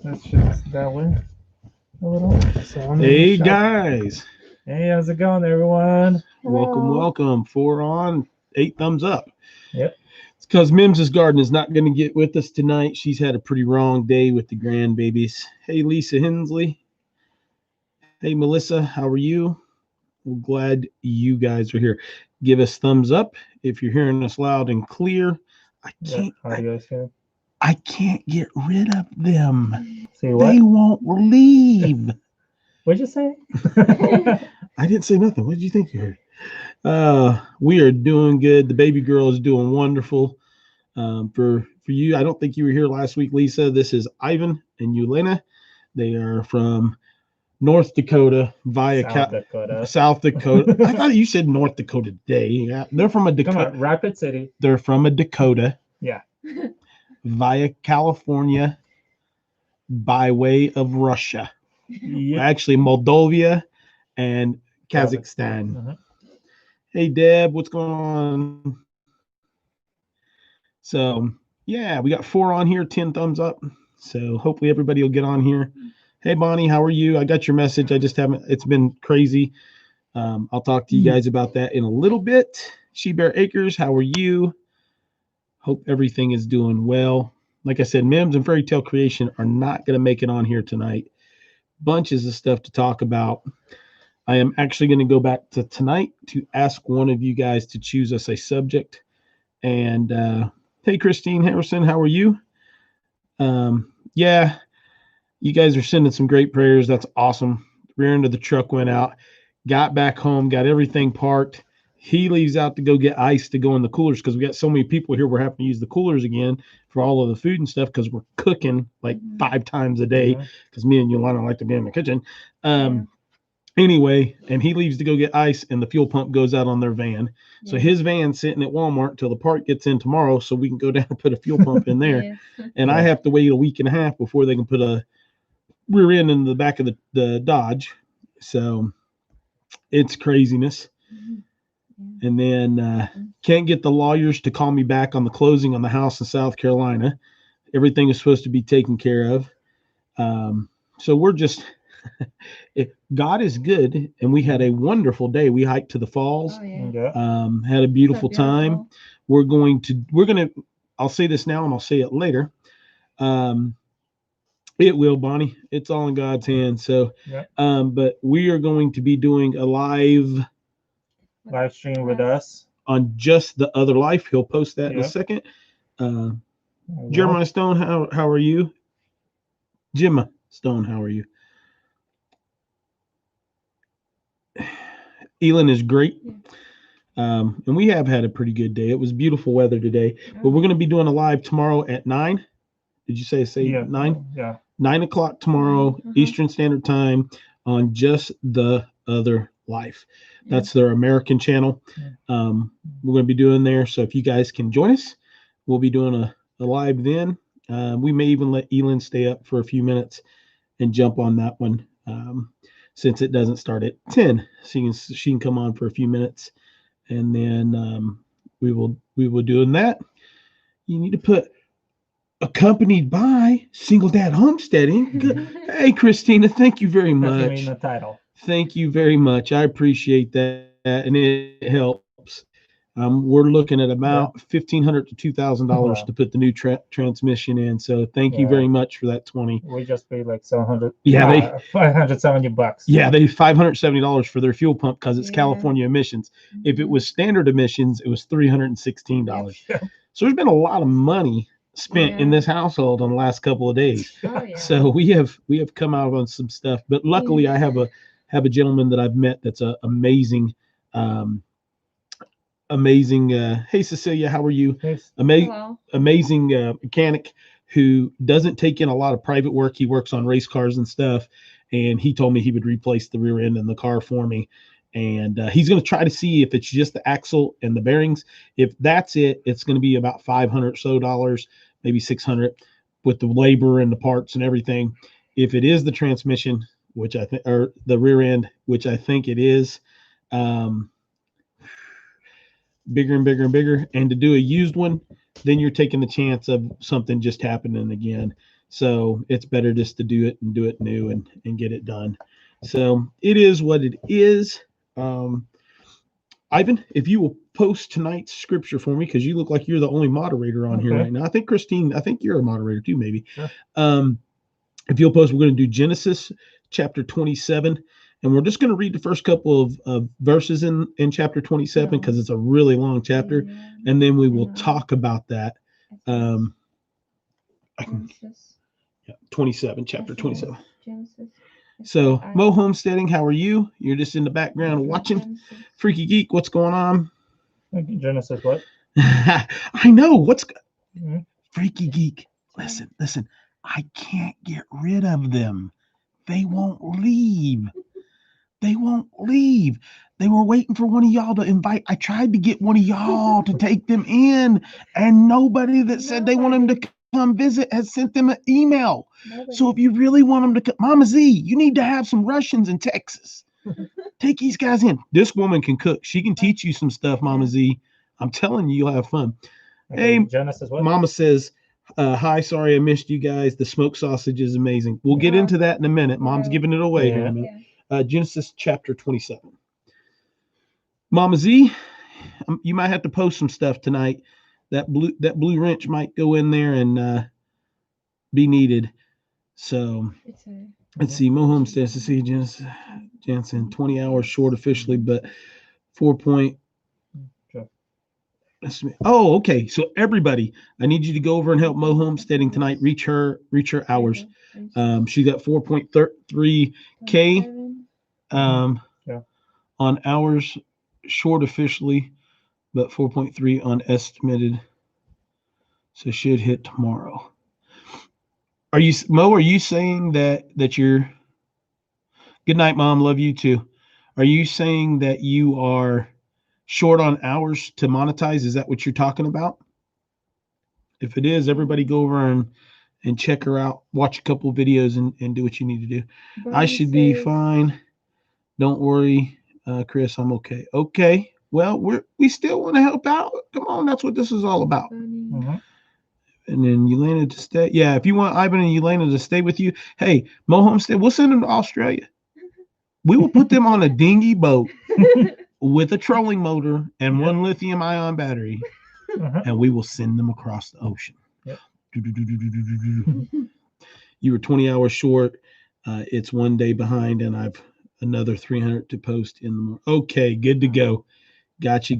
Let's shift that way a little. So Hey guys, Hey, how's it going, everyone? welcome. 4 on, 8 thumbs up. Yep. It's because Mims's Garden is not going to get with us tonight. She's had a pretty wrong day with the grandbabies. Hey Lisa Hensley. Hey Melissa, how are you? We're glad you guys are here. Give us thumbs up if you're hearing us loud and clear. I can't get rid of them. See what? They won't leave. What'd you say? I didn't say nothing. What did you think you heard? We are doing good. The baby girl is doing wonderful. For you, I don't think you were here last week, Lisa. This is Ivan and ELYN. They are from North Dakota via South Dakota. I thought you said North Dakota today. Yeah, they're from a Dakota. Rapid City. They're from a Dakota. Yeah. Via California, by way of Russia. Yep. Actually, Moldova and Kazakhstan. Uh-huh. Hey, Deb, what's going on? So, yeah, we got 4 on here, 10 thumbs up. So hopefully everybody will get on here. Hey, Bonnie, how are you? I got your message. I just haven't, it's been crazy. I'll talk to you guys about that in a little bit. She Bear Acres, how are you? Hope everything is doing well. Like I said, Mims and Fairy Tale Creation are not going to make it on here tonight. Bunches of stuff to talk about. I am actually going to go back to tonight to ask one of you guys to choose us a subject. And hey, Christine Harrison, how are you? Yeah, you guys are sending some great prayers. That's awesome. Rear end of the truck went out. Got back home, got everything parked. He leaves out to go get ice to go in the coolers because we got so many people here. We're having to use the coolers again for all of the food and stuff because we're cooking like 5 times a day because me and Yolanda like to be in the kitchen. Anyway, and he leaves to go get ice and the fuel pump goes out on their van. So his van's sitting at Walmart until the part gets in tomorrow so we can go down and put a fuel pump in there. And I have to wait a week and a half before they can put a rear end in the back of the Dodge. So it's craziness. And then can't get the lawyers to call me back on the closing on the house in South Carolina. Everything is supposed to be taken care of. So we're just, God is good. And we had a wonderful day. We hiked to the falls, had a beautiful time. I'll say this now and I'll say it later. It will, Bonnie. It's all in God's hands. So, but we are going to be doing a live stream with us on Just the Other Life. He'll post that in a second. Jeremiah Stone, how are you? Gemma Stone, how are you? ELYN is great. And we have had a pretty good day. It was beautiful weather today. But we're going to be doing a live tomorrow at 9. Did you say 9? Yeah. 9 o'clock tomorrow, Eastern Standard Time on Just the Other Life. That's their American channel. We're going to be doing there. So if you guys can join us, we'll be doing a live then. We may even let ELYN stay up for a few minutes and jump on that one since it doesn't start at 10. So she can come on for a few minutes. And then we will doing that. You need to put accompanied by Single Dad Homesteading. Hey, Christina, thank you very much. The title. Thank you very much. I appreciate that, and it helps. We're looking at about $1,500 to $2,000 to put the new transmission in. So thank you very much for that 20. We just paid like $700. Yeah, $570. Yeah, they $570 for their fuel pump because it's California emissions. If it was standard emissions, it was $316. So there's been a lot of money spent in this household on the last couple of days. So we have come out on some stuff, but luckily I have a gentleman that I've met that's a amazing hey Cecilia, how are you? Amazing mechanic who doesn't take in a lot of private work. He works on race cars and stuff, and he told me he would replace the rear end in the car for me. And he's going to try to see if it's just the axle and the bearings. If that's it, it's going to be about $500 or so, maybe $600 with the labor and the parts and everything. If it is the transmission, which I think, or the rear end, which I think it is, bigger and bigger and bigger. And to do a used one, then you're taking the chance of something just happening again. So it's better just to do it new and get it done. So it is what it is. Ivan, if you will post tonight's scripture for me, because you look like you're the only moderator on here right now. I think Christine, I think you're a moderator too, maybe. Sure. If you'll post, we're going to do Genesis chapter 27. And we're just going to read the first couple of verses in chapter 27 because it's a really long chapter. And then we will talk about that. 27, chapter 27. So, Mo Homesteading, how are you? You're just in the background watching. Freaky Geek, what's going on? Genesis what? I know. What's Freaky Geek? Listen. I can't get rid of them. They won't leave. They were waiting for one of y'all to invite. I tried to get one of y'all to take them in, and nobody that said they want them to come visit has sent them an email. So if you really want them to come, Mama Z, you need to have some Russians in Texas. Take these guys in. This woman can cook. She can teach you some stuff, Mama Z. I'm telling you, you'll have fun. Okay, hey, Genesis what? Mama says, hi, sorry I missed you guys. The smoked sausage is amazing. We'll get into that in a minute. Mom's giving it away here in a minute. Genesis chapter 27. Mama Z, you might have to post some stuff tonight. That blue wrench might go in there and be needed. So let's see. Mo Homestead, let's see, Jensen, 20 hours short officially, but 4 point. Oh, okay. So everybody, I need you to go over and help Mo Homesteading tonight reach her hours. She got 4.3K on hours short officially, but 4.3 on estimated. So should hit tomorrow. Are you saying that you're good night, Mom? Love you too. Are you saying that you are short on hours to monetize? Is that what you're talking about? If it is, everybody go over and check her out. Watch a couple of videos and do what you need to do. I should be fine. Don't worry, Chris. I'm okay. Okay. Well, we still want to help out. Come on, that's what this is all about. And then ELYN to stay. Yeah, if you want Ivan and ELYN to stay with you, hey, Mo Homestead, we'll send them to Australia. We will put them on a dinghy boat with a trolling motor and one lithium-ion battery, and we will send them across the ocean. You were 20 hours short. It's 1 day behind, and I've another 300 to post in the morning. Okay, good to go. Gotcha.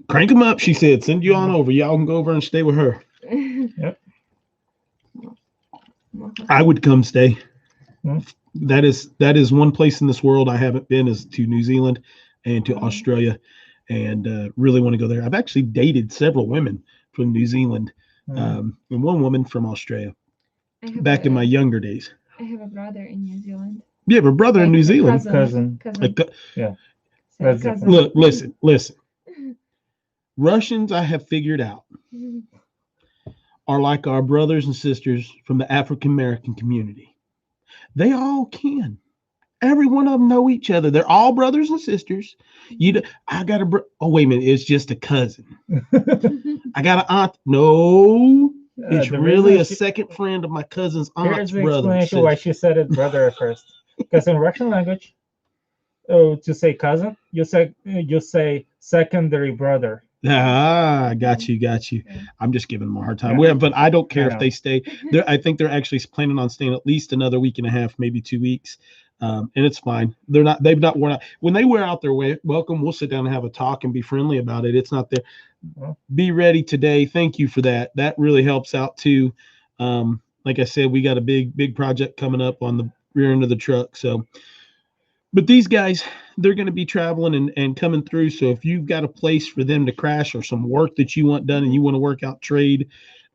Crank them up, she said. Send you on over. Y'all can go over and stay with her. Yep. I would come stay. That is one place in this world I haven't been, is to New Zealand and to Australia, and really want to go there. I've actually dated several women from New Zealand, and one woman from Australia back in my younger days. I have a brother in New Zealand. You have a brother in New Zealand? Cousin. Yeah. Cousin. Look, listen. Russians, I have figured out, are like our brothers and sisters from the African American community. They all can. Every one of them know each other. They're all brothers and sisters. I got oh, wait a minute. It's just a cousin. I got an aunt. No, it's really a second friend of my cousin's aunt's brother. Here's the explanation why she said it brother at first. Because in Russian language, to say cousin, you say secondary brother. Ah, got you. I'm just giving them a hard time. But I don't care if they stay. I think they're actually planning on staying at least another week and a half, maybe 2 weeks. And it's fine. They've not worn out. When they wear out their welcome, we'll sit down and have a talk and be friendly about it. It's not there. Be ready today. Thank you for that. That really helps out too. Like I said, we got a big project coming up on the rear end of the truck. So, but these guys, they're going to be traveling and coming through. So if you've got a place for them to crash or some work that you want done and you want to work out trade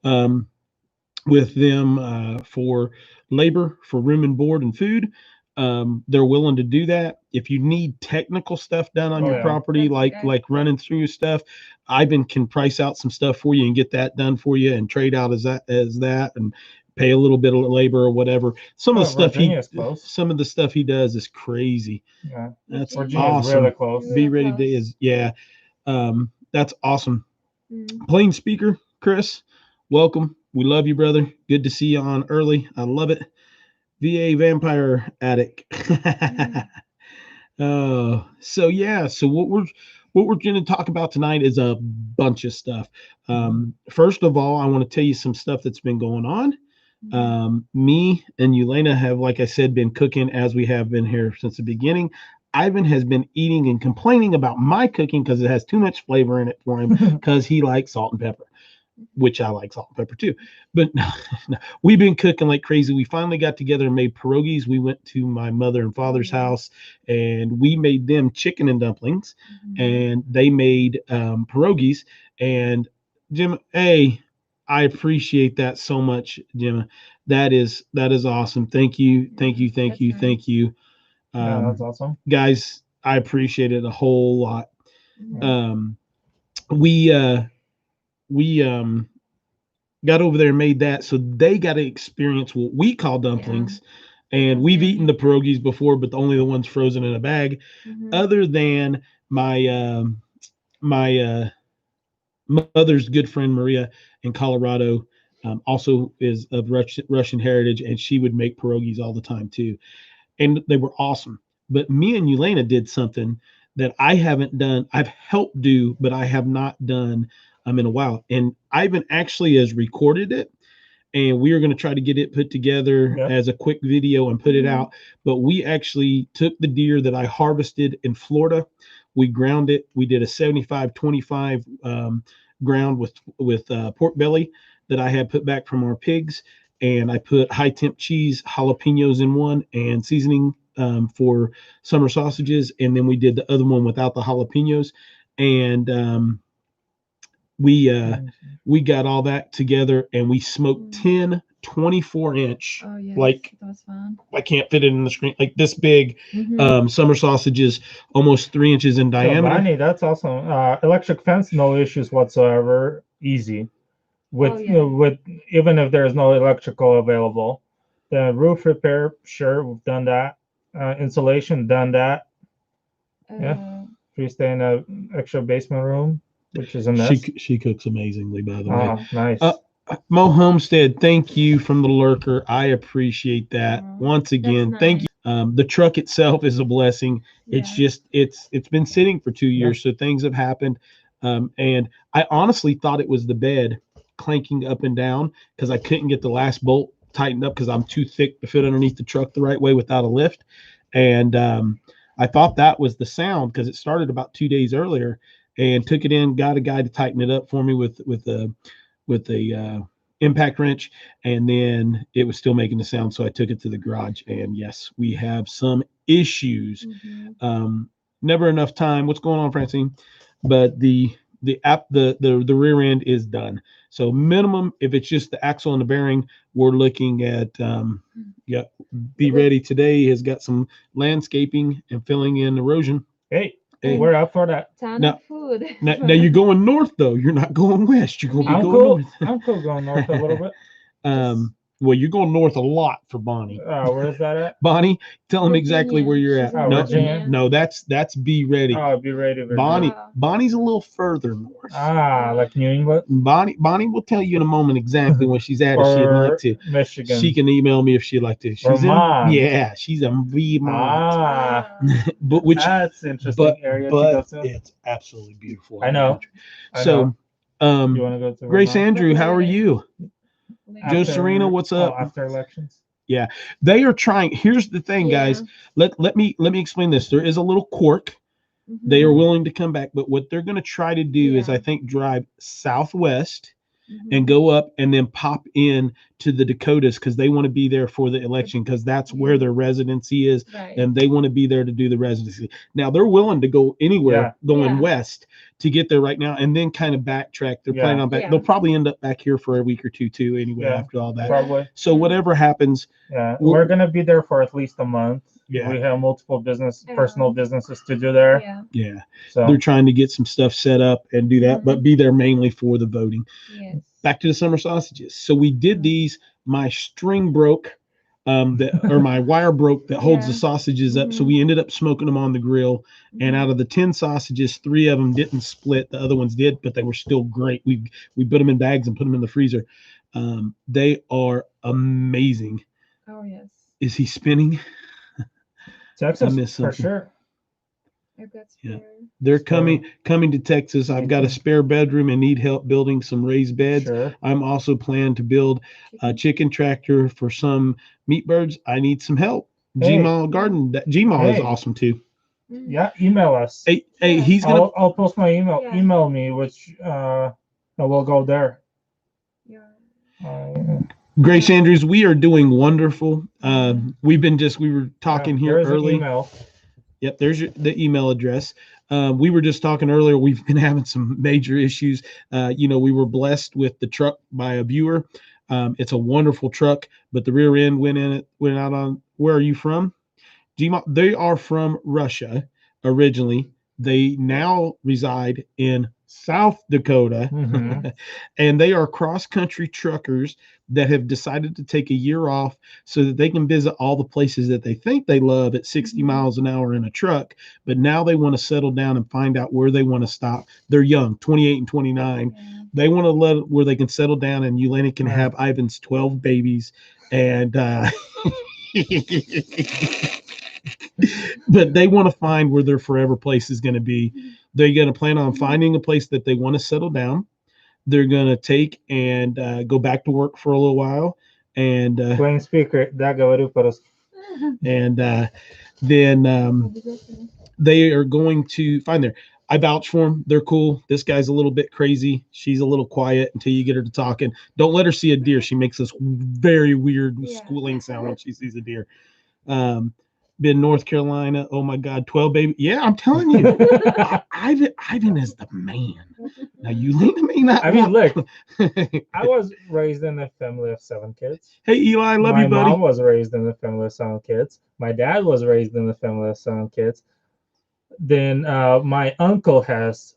with them for labor, for room and board and food, they're willing to do that. If you need technical stuff done on your property, like running through stuff, Ivan can price out some stuff for you and get that done for you and trade out as that and pay a little bit of labor or whatever. Some of the stuff he does is crazy. Yeah, that's awesome. Really close. Be ready to that's awesome. Plain speaker, Chris, welcome. We love you, brother. Good to see you on early. I love it. VA vampire addict. So yeah, so what we're going to talk about tonight is a bunch of stuff. First of all, I want to tell you some stuff that's been going on. Me and Elena have, like I said, been cooking as we have been here since the beginning. Ivan has been eating and complaining about my cooking because it has too much flavor in it for him because he likes salt and pepper, which I like salt and pepper too. But no, we've been cooking like crazy. We finally got together and made pierogies. We went to my mother and father's house and we made them chicken and dumplings, and they made pierogies. And Jim, I appreciate that so much, Jim. That is awesome. Thank you. Thank you. That's awesome. Guys, I appreciate it a whole lot. We got over there and made that, so they got to experience what we call dumplings. And we've eaten the pierogies before, but only the ones frozen in a bag. Other than my mother's good friend Maria in Colorado, also is of Russian heritage, and she would make pierogies all the time too, and they were awesome. But me and Elena did something that I haven't done. I've helped do, but I have not done in a while. And Ivan actually has recorded it, and we are going to try to get it put together as a quick video and put it out. But we actually took the deer that I harvested in Florida. We ground it. We did a 75-25 ground with pork belly that I had put back from our pigs. And I put high temp cheese, jalapenos in one, and seasoning for summer sausages. And then we did the other one without the jalapenos. And we got all that together, and we smoked 10 24-inch. Like, that was fun. I can't fit it in the screen, like this big summer sausages, almost 3 inches in diameter. So, Bonnie, that's awesome. Electric fence, no issues whatsoever. Easy. With even if there's no electrical available. The roof repair, sure, we've done that. Insulation, done that. Freestanding extra basement room, which is a mess. She cooks amazingly, by the way. Oh, nice. Mo Homestead, thank you from the lurker. I appreciate that. Once again, thank you. The truck itself is a blessing. It's just it's been sitting for 2 years, so things have happened. And I honestly thought it was the bed clanking up and down because I couldn't get the last bolt tightened up because I'm too thick to fit underneath the truck the right way without a lift. And I thought that was the sound because it started about 2 days earlier, and took it in, got a guy to tighten it up for me with a impact wrench, and then it was still making the sound. So I took it to the garage, and yes, we have some issues. Never enough time. What's going on, Francine? But the rear end is done. So minimum, if it's just the axle and the bearing, we're looking at Be Ready today has got some landscaping and filling in erosion. Hey, we're up for that. Ton of food. Now you're going north though. You're not going west. You're going to go north. I'm cool going north a little bit. Well, you're going north a lot for Bonnie. Where is that at? Bonnie, tell him exactly where you're at. Virginia. No, that's Be Ready. Oh, Be Ready, Virginia. Bonnie's a little further north. Like New England. Bonnie will tell you in a moment exactly where she's at if she'd like to. Michigan. She can email me if she'd like to. She's Vermont. She's in Vermont. But that's interesting area to go to. It's absolutely beautiful. I know. So, you want to go to Grace Vermont? Andrew, how are you? Joe Serena, what's up? After elections. Yeah, they are trying. Here's the thing, guys. Let me explain this. There is a little quirk. They are willing to come back, but what they're going to try to do is, I think, drive southwest and go up and then pop in to the Dakotas because they want to be there for the election because that's where their residency is, and they want to be there to do the residency. Now they're willing to go anywhere going west to get there right now, and then kind of backtrack. They're planning on back. They'll probably end up back here for a week or two too. Anyway, after all that, probably. So whatever happens, we're gonna be there for at least a month. We have multiple personal businesses to do there. So they're trying to get some stuff set up and do that, but be there mainly for the voting. Back to the summer sausages. So we did these. My string broke. or my wire broke that holds the Yeah. sausages up. So we ended up smoking them on the grill. And out of the 10 sausages, 3 of them didn't split. The other ones did, but they were still great. We put them in bags and put them in the freezer. They are amazing. Oh yes. Is he spinning? I Texas miss for something. sure. I've got Yeah. spare. They're coming to Texas. I've got a spare bedroom and need help building some raised beds. Sure. I'm also planning to build a chicken tractor for some meat birds. I need some help. Hey. Gmail Garden. Gmail is Hey. awesome too. Yeah, email us. Hey, Yeah. he's gonna. I'll post my email. Yeah. Email me, which and we'll go there. Yeah. Grace Andrews, we are doing wonderful. We were talking here there's early. An email. Yep, there's the email address. We were just talking earlier. We've been having some major issues. We were blessed with the truck by a viewer. It's a wonderful truck, but the rear end went out on. Where are you from? They are from Russia originally. They now reside in South Dakota, and they are cross-country truckers that have decided to take a year off so that they can visit all the places that they think they love at 60 miles an hour in a truck. But now they want to settle down and find out where they want to stop. They're young, 28 and 29. Yeah. They want to where they can settle down, and UNICOI can have Ivan's 12 babies. And but they want to find where their forever place is going to be. They're going to plan on finding a place that they want to settle down. They're going to take and go back to work for a little while. And playing speaker, and then they are going to find there. I vouch for them. They're cool. This guy's a little bit crazy. She's a little quiet until you get her to talking. Don't let her see a deer. She makes this very weird squealing sound when she sees a deer. Been North Carolina. Oh my God, 12 baby. Yeah, I'm telling you, Ivan is the man. Now you lean to me. Look, I was raised in a family of 7 kids. Hey Eli, love you, buddy. My mom was raised in a family of 7 kids. My dad was raised in a family of 7 kids. Then my uncle has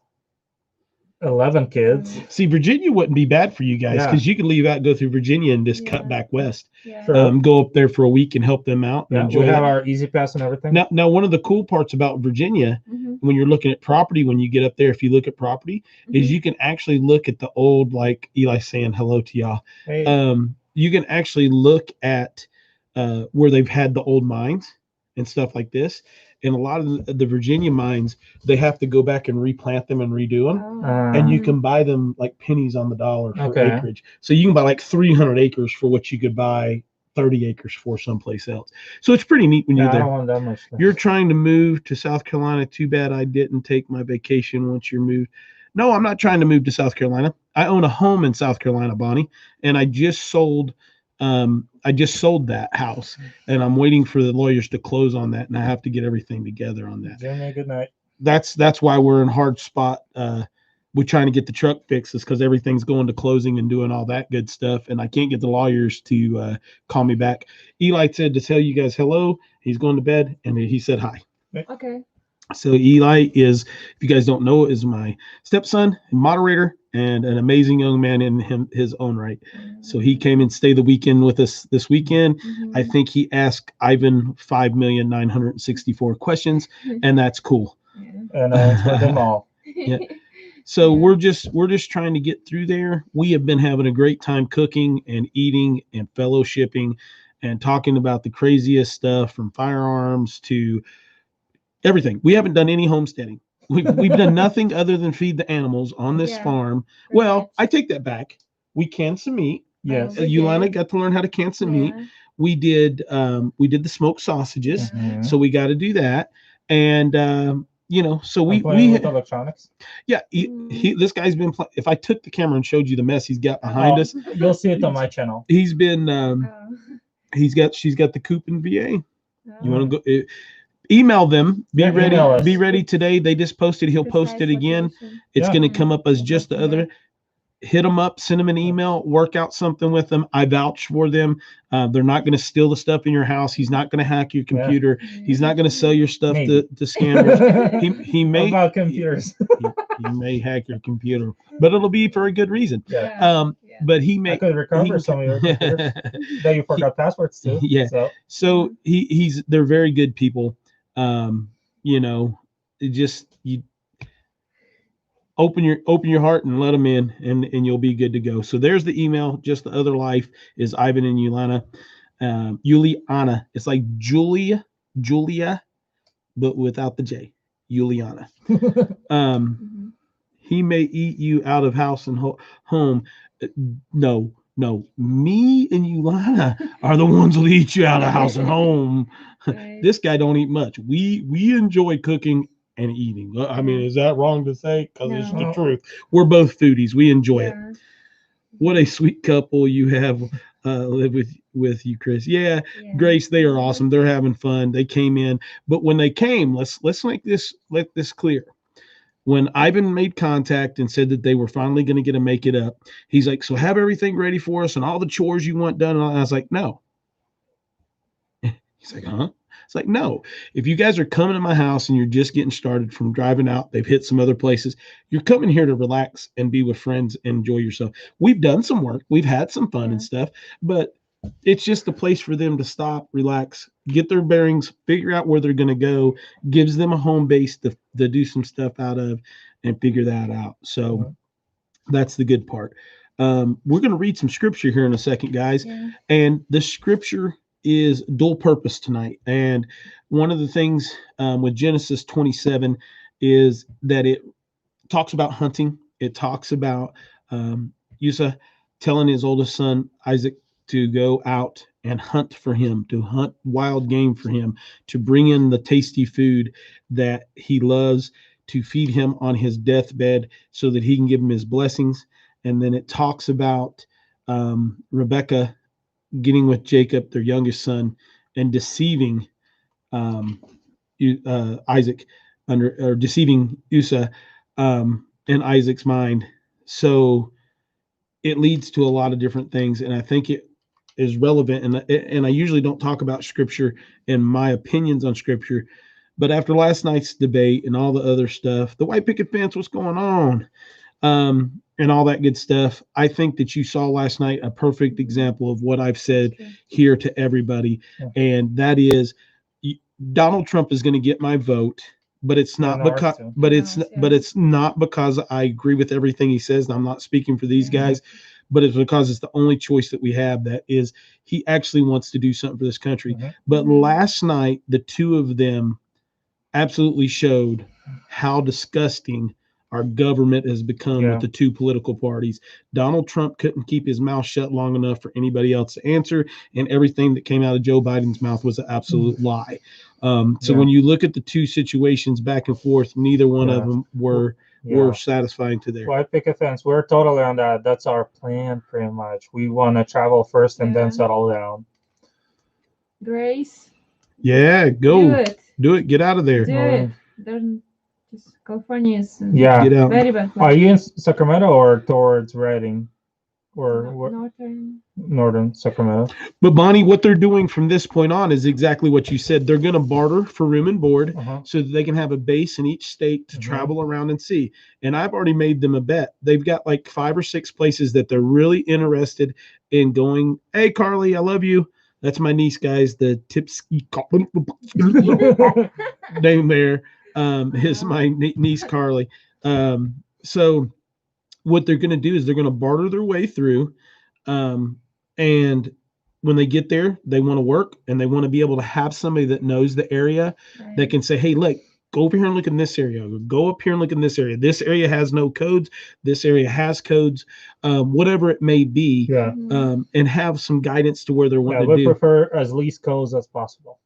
11 kids. See, Virginia wouldn't be bad for you guys because you could leave out, go through Virginia, and just cut back west. Go up there for a week and help them out. And enjoy we have our Easy Pass and everything. Now, one of the cool parts about Virginia, when you're looking at property, when you get up there, if you look at property, is you can actually look at the old, like Eli saying hello to y'all. Hey. You can actually look at where they've had the old mines and stuff like this. And a lot of the Virginia mines, they have to go back and replant them and redo them. And you can buy them like pennies on the dollar for acreage. So you can buy like 300 acres for what you could buy 30 acres for someplace else. So it's pretty neat when you're there. I don't want that much. You're trying to move to South Carolina. Too bad I didn't take my vacation once you're moved. No, I'm not trying to move to South Carolina. I own a home in South Carolina, Bonnie, and I just sold that house, and I'm waiting for the lawyers to close on that, and I have to get everything together on that. Jimmy, good night. That's why we're in hard spot. We're trying to get the truck fixed because everything's going to closing and doing all that good stuff, and I can't get the lawyers to call me back. Eli said to tell you guys hello. He's going to bed, and he said hi. Okay. So Eli is, if you guys don't know, is my stepson, moderator, and an amazing young man in his own right. So he came and stayed the weekend with us this weekend. I think he asked Ivan 5,964 questions, and that's cool. And I answered them all. Yeah. So we're just trying to get through there. We have been having a great time cooking and eating and fellowshipping and talking about the craziest stuff, from firearms to everything. We haven't done any homesteading. We've done nothing other than feed the animals on this farm. Well, I take that back. We canned some meat. Yes. Ulana got to learn how to can some meat. We did the smoked sausages. So we got to do that. And so we with electronics. Yeah, this guy's been playing. If I took the camera and showed you the mess he's got behind us, you'll see it on my channel. He's been she's got the coop in VA. You want to go email them. Be ready today. They just posted. He'll post it again. It's going to come up as just the other. Hit them up, send them an email, work out something with them. I vouch for them. They're not going to steal the stuff in your house. He's not going to hack your computer. He's not going to sell your stuff to scammers. He may about computers. he may hack your computer, but it'll be for a good reason. but he I may could recover some of your computers that you forgot passwords to. Yeah. So they're very good people. You know, you open your heart and let them in, and you'll be good to go. So there's the email. Just the other life is Ivan and Ulyana. Ulyana. It's like Julia, but without the J. Ulyana. He may eat you out of house and home. No. Me and Ulyana are the ones who'll eat you out of house and home. This guy don't eat much. We enjoy cooking and eating. I mean, is that wrong to say? Because it's the truth. We're both foodies. We enjoy it. What a sweet couple you have live with you, Chris. Yeah, Grace, they are awesome. They're having fun. They came in, but when they came, let's let this clear. When Ivan made contact and said that they were finally going to get to make it up, he's like, so have everything ready for us and all the chores you want done. And I was like, no. He's like, huh? It's like, no. If you guys are coming to my house and you're just getting started from driving out, they've hit some other places, you're coming here to relax and be with friends and enjoy yourself. We've done some work. We've had some fun and stuff, but it's just a place for them to stop, relax, get their bearings, figure out where they're going to go, gives them a home base to do some stuff out of and figure that out. So that's the good part. We're going to read some scripture here in a second, guys. And the scripture is dual purpose tonight. And one of the things with Genesis 27 is that it talks about hunting. It talks about Usa telling his oldest son, Isaac, to go out and hunt for him, to hunt wild game for him, to bring in the tasty food that he loves, to feed him on his deathbed so that he can give him his blessings. And then it talks about Rebecca getting with Jacob, their youngest son, and deceiving Isaac or deceiving Usa in Isaac's mind. So it leads to a lot of different things. And I think it is relevant. And I usually don't talk about scripture and my opinions on scripture, but after last night's debate and all the other stuff, the white picket fence, what's going on? And all that good stuff. I think that you saw last night a perfect example of what I've said here to everybody. And that is Donald Trump is going to get my vote, but it's not it's not because I agree with everything he says. I'm not speaking for these guys, but it's because it's the only choice that we have. That is, he actually wants to do something for this country. But last night, the two of them absolutely showed how disgusting our government has become with the two political parties. Donald Trump couldn't keep his mouth shut long enough for anybody else to answer, and everything that came out of Joe Biden's mouth was an absolute lie. So when you look at the two situations back and forth, neither one of them were satisfying to their. White picket fence, we're totally on that. That's our plan, pretty much. We want to travel first and then settle down. Grace. Yeah, go do it. Get out of there. Do it. Just California is get out. Very bad. Are you in Sacramento or towards Redding? Or northern Sacramento? But Bonnie, what they're doing from this point on is exactly what you said. They're going to barter for room and board so that they can have a base in each state to travel around and see. And I've already made them a bet. They've got like 5 or 6 places that they're really interested in going. Hey, Carly, I love you. That's my niece, guys. The Tipsky name there is my niece, Carly. So what they're going to do is they're going to barter their way through. And when they get there, they want to work and they want to be able to have somebody that knows the area that can say, hey, look, go over here and look in this area. Go up here and look in this area. This area has no codes. This area has codes, whatever it may be, and have some guidance to where they're wanting to do. We prefer as least codes as possible.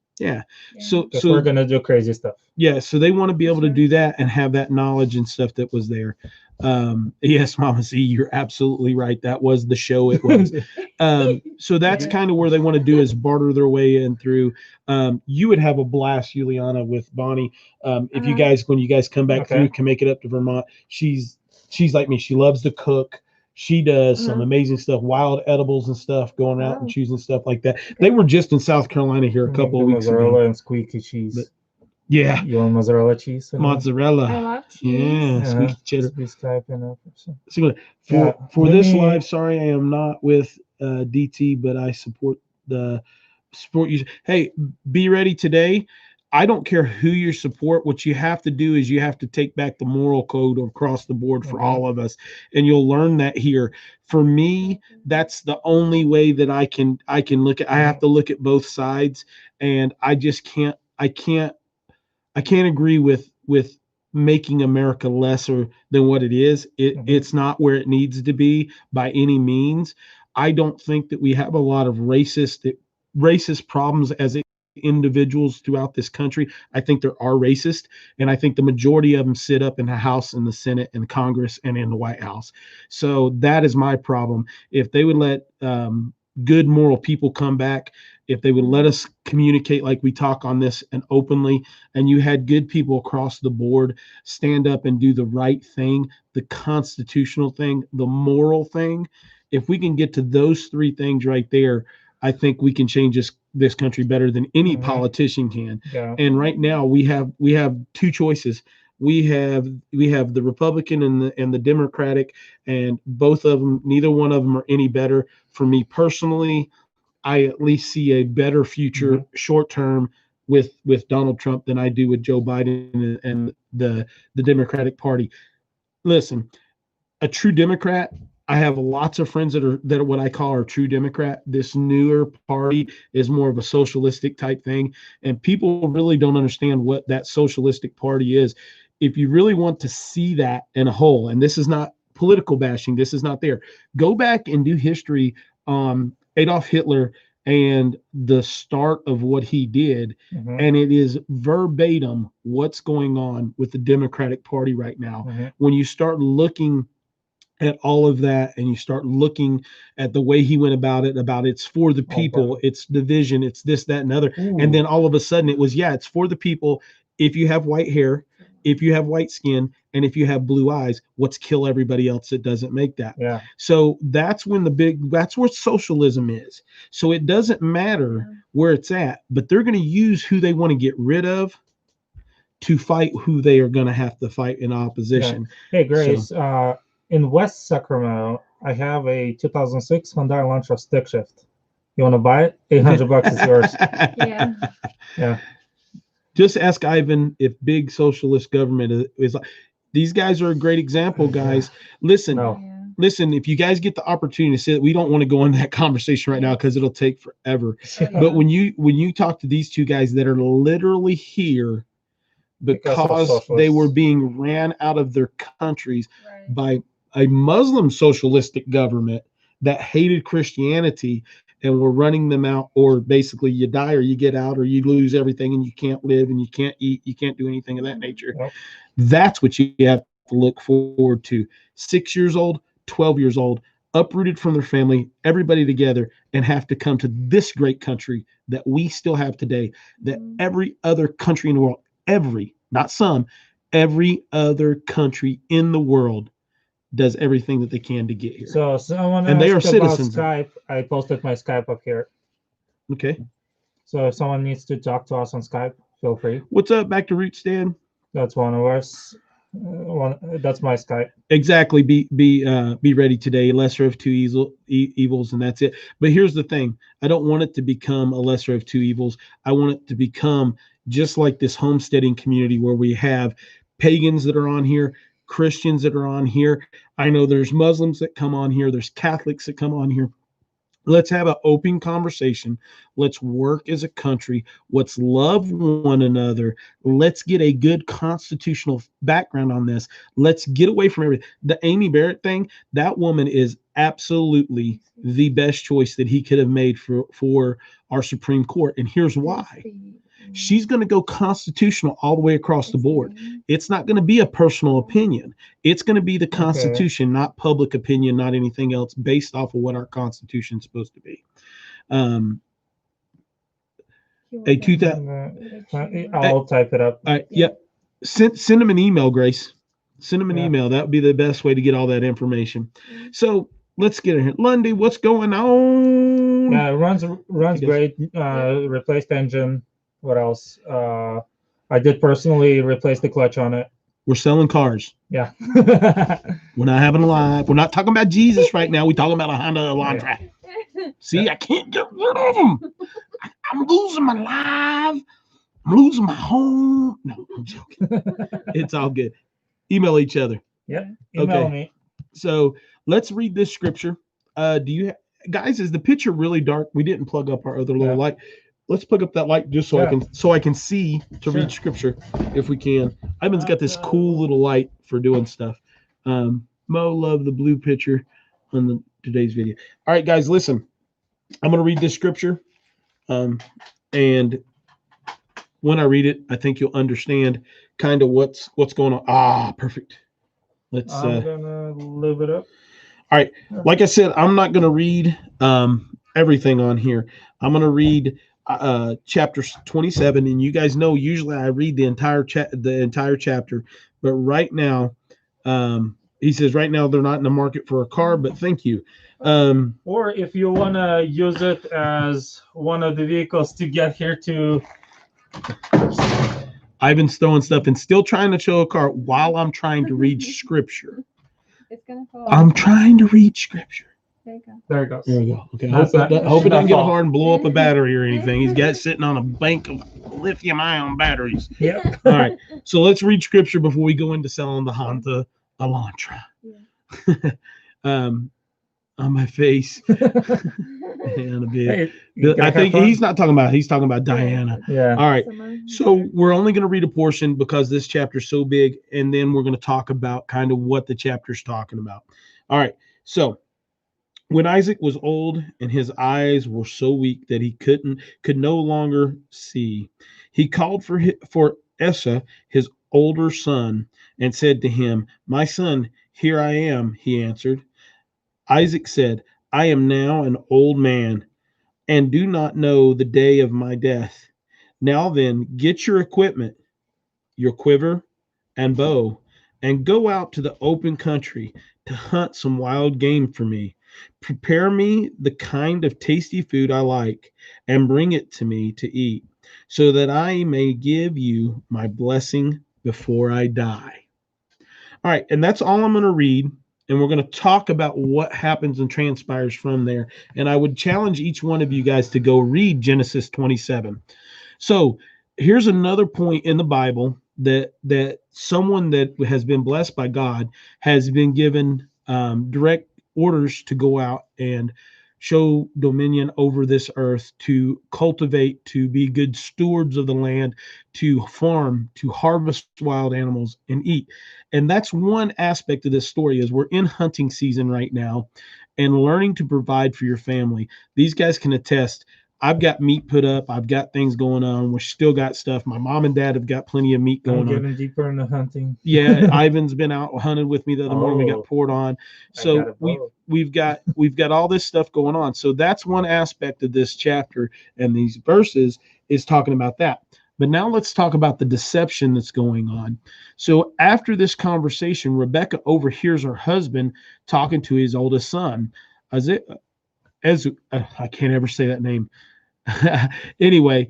So we're going to do crazy stuff. So they want to be able to do that and have that knowledge and stuff that was there. Yes, Mama Z, you're absolutely right. That was the show. It was. So that's kind of where they want to do is barter their way in through. You would have a blast, Ulyana, with Bonnie. If you guys, when you guys come back through, can make it up to Vermont. She's like me. She loves to cook. She does some amazing stuff, wild edibles and stuff, going out and choosing stuff like that. They were just in South Carolina here a couple of weeks ago. And squeaky cheese. Yeah. You want mozzarella cheese? Mozzarella. I love Yeah, cheese. squeaky cheddar. Be Skyping up or something. So for this live, sorry, I am not with DT, but I support the sport. Hey, be ready today. I don't care who you support. What you have to do is you have to take back the moral code across the board for all of us, and you'll learn that here. For me, that's the only way that I can look at. I have to look at both sides, and I just can't. I can't agree with making America lesser than what it is. It's not where it needs to be by any means. I don't think that we have a lot of racist problems as individuals throughout this country. I think there are racist, and I think the majority of them sit up in the House and the Senate and Congress and in the White House. So that is my problem. If they would let good moral people come back, if they would let us communicate like we talk on this and openly, and you had good people across the board stand up and do the right thing, the constitutional thing, the moral thing, if we can get to those three things right there, I think we can change this country better than any politician can. Yeah. And right now we have two choices. We have the Republican and the Democratic, and both of them, neither one of them are any better. For me personally, I at least see a better future short term with Donald Trump than I do with Joe Biden and the Democratic Party. Listen, a true Democrat, I have lots of friends that are what I call a true Democrat. This newer party is more of a socialistic type thing, and people really don't understand what that socialistic party is. If you really want to see that in a whole, and this is not political bashing, this is not there. Go back and do history on Adolf Hitler and the start of what he did, and it is verbatim what's going on with the Democratic Party right now. When you start looking at all of that, and you start looking at the way he went about it's for the people, it's division, it's this, that, and other. And then all of a sudden it was, it's for the people. If you have white hair, if you have white skin, and if you have blue eyes, let's kill everybody else that doesn't make that. Yeah. So that's when that's where socialism is. So it doesn't matter where it's at, but they're going to use who they want to get rid of to fight who they are going to have to fight in opposition. Hey, Grace, in West Sacramento, I have a 2006 Hyundai Elantra stick shift. You want to buy it? $800 is yours. Yeah. Yeah. Just ask Ivan if big socialist government is like. These guys are a great example, guys. Listen, listen. If you guys get the opportunity to sit, we don't want to go into that conversation right now because it'll take forever. But when you talk to these two guys that are literally here because they were being ran out of their countries by a Muslim socialistic government that hated Christianity and were running them out, or basically you die or you get out or you lose everything and you can't live and you can't eat, you can't do anything of that nature. That's what you have to look forward to. 6 years old, 12 years old, uprooted from their family, everybody together, and have to come to this great country that we still have today, that every other country in the world, not some, every other country in the world does everything that they can to get here. So someone and they are citizens. Skype. I posted my Skype up here. Okay. So if someone needs to talk to us on Skype, feel free. What's up, Back to Roots, Dan? That's one of us. That's my Skype. Exactly. Be ready today. Lesser of two evils, and that's it. But here's the thing: I don't want it to become a lesser of two evils. I want it to become just like this homesteading community where we have pagans that are on here, Christians that are on here. I know there's Muslims that come on here. There's Catholics that come on here. Let's have an open conversation. Let's work as a country. Let's love one another. Let's get a good constitutional background on this. Let's get away from everything. The Amy Barrett thing, that woman is absolutely the best choice that he could have made for our Supreme Court. And here's why. She's going to go constitutional all the way across the board. It's not going to be a personal opinion. It's going to be the Constitution, not public opinion, not anything else, based off of what our Constitution is supposed to be. I'll type it up. Yep. Send them an email, Grace. Send them an email. That would be the best way to get all that information. So let's get in here. Lundy, what's going on? Yeah, it runs great. Replaced engine. What else? I did personally replace the clutch on it. We're selling cars. Yeah. We're not having a live. We're not talking about Jesus right now. We're talking about a Honda Elantra. See, I can't get rid of them. I'm losing my life. I'm losing my home. No, I'm joking. It's all good. Email each other. Yep. Email me. So let's read this scripture. Do you guys? Is the picture really dark? We didn't plug up our other little light. Let's plug up that light just so I can see to read scripture if we can. Ivan's got this cool little light for doing stuff. Mo loved the blue picture on today's video. All right, guys, listen. I'm going to read this scripture, and when I read it, I think you'll understand kind of what's going on. Ah, perfect. Let's. I'm gonna live it up. All right, like I said, I'm not going to read everything on here. I'm going to read chapter 27, and you guys know usually I read the entire chapter, but right now, he says right now they're not in the market for a car, but thank you. Or if you want to use it as one of the vehicles to get here to. Ivan's throwing stuff and still trying to show a car while I'm trying to read scripture. It's gonna fall. I'm trying to read scripture. There you go. There it goes. There we go. Okay. Hope it doesn't get hard and blow up a battery or anything. He's got sitting on a bank of lithium-ion batteries. Yep. All right. So let's read scripture before we go into selling the Honda Elantra. Yeah. On my face. And a bit. Hey, I think he's not talking about. He's talking about Diana. Yeah. All right. So we're only going to read a portion because this chapter's so big, and then we're going to talk about kind of what the chapter's talking about. All right. So when Isaac was old and his eyes were so weak that he could no longer see, he called for Esau, his older son, and said to him, "My son, here I am," he answered. Isaac said, "I am now an old man and do not know the day of my death. Now then, get your equipment, your quiver and bow, and go out to the open country to hunt some wild game for me. Prepare me the kind of tasty food I like and bring it to me to eat, so that I may give you my blessing before I die." All right, and that's all I'm going to read. And we're going to talk about what happens and transpires from there. And I would challenge each one of you guys to go read Genesis 27. So here's another point in the Bible that someone that has been blessed by God has been given direct orders to go out and show dominion over this earth, to cultivate, to be good stewards of the land, to farm, to harvest wild animals and eat. And that's one aspect of this story, is we're in hunting season right now and learning to provide for your family. These guys can attest. I've got meat put up. I've got things going on. We still got stuff. My mom and dad have got plenty of meat going on. Getting deeper into hunting. Yeah, Ivan's been out hunting with me the other morning. We got poured on. So we've got all this stuff going on. So that's one aspect of this chapter, and these verses is talking about that. But now let's talk about the deception that's going on. So after this conversation, Rebecca overhears her husband talking to his oldest son. I can't ever say that name. Anyway,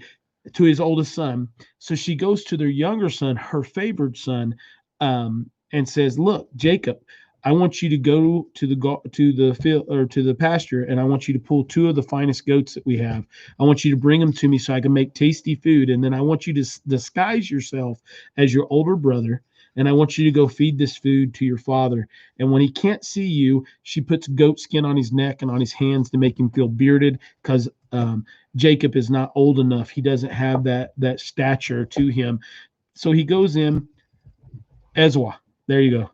to his oldest son. So she goes to their younger son, her favored son, and says, "Look, Jacob, I want you to go to the field or to the pasture, and I want you to pull 2 of the finest goats that we have. I want you to bring them to me so I can make tasty food, and then I want you to disguise yourself as your older brother, and I want you to go feed this food to your father. And when he can't see you, she puts goat skin on his neck and on his hands to make him feel bearded, because Jacob is not old enough. He doesn't have that stature to him. So he goes in, Ezra, there you go,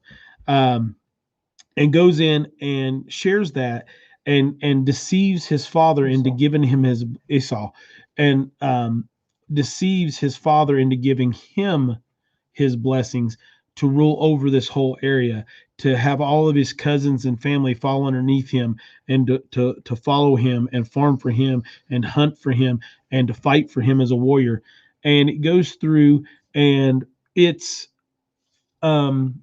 and goes in and shares that and deceives his father into giving him his Esau, and deceives his father into giving him his blessings to rule over this whole area, to have all of his cousins and family fall underneath him, and to follow him and farm for him and hunt for him and to fight for him as a warrior. And it goes through, and it's I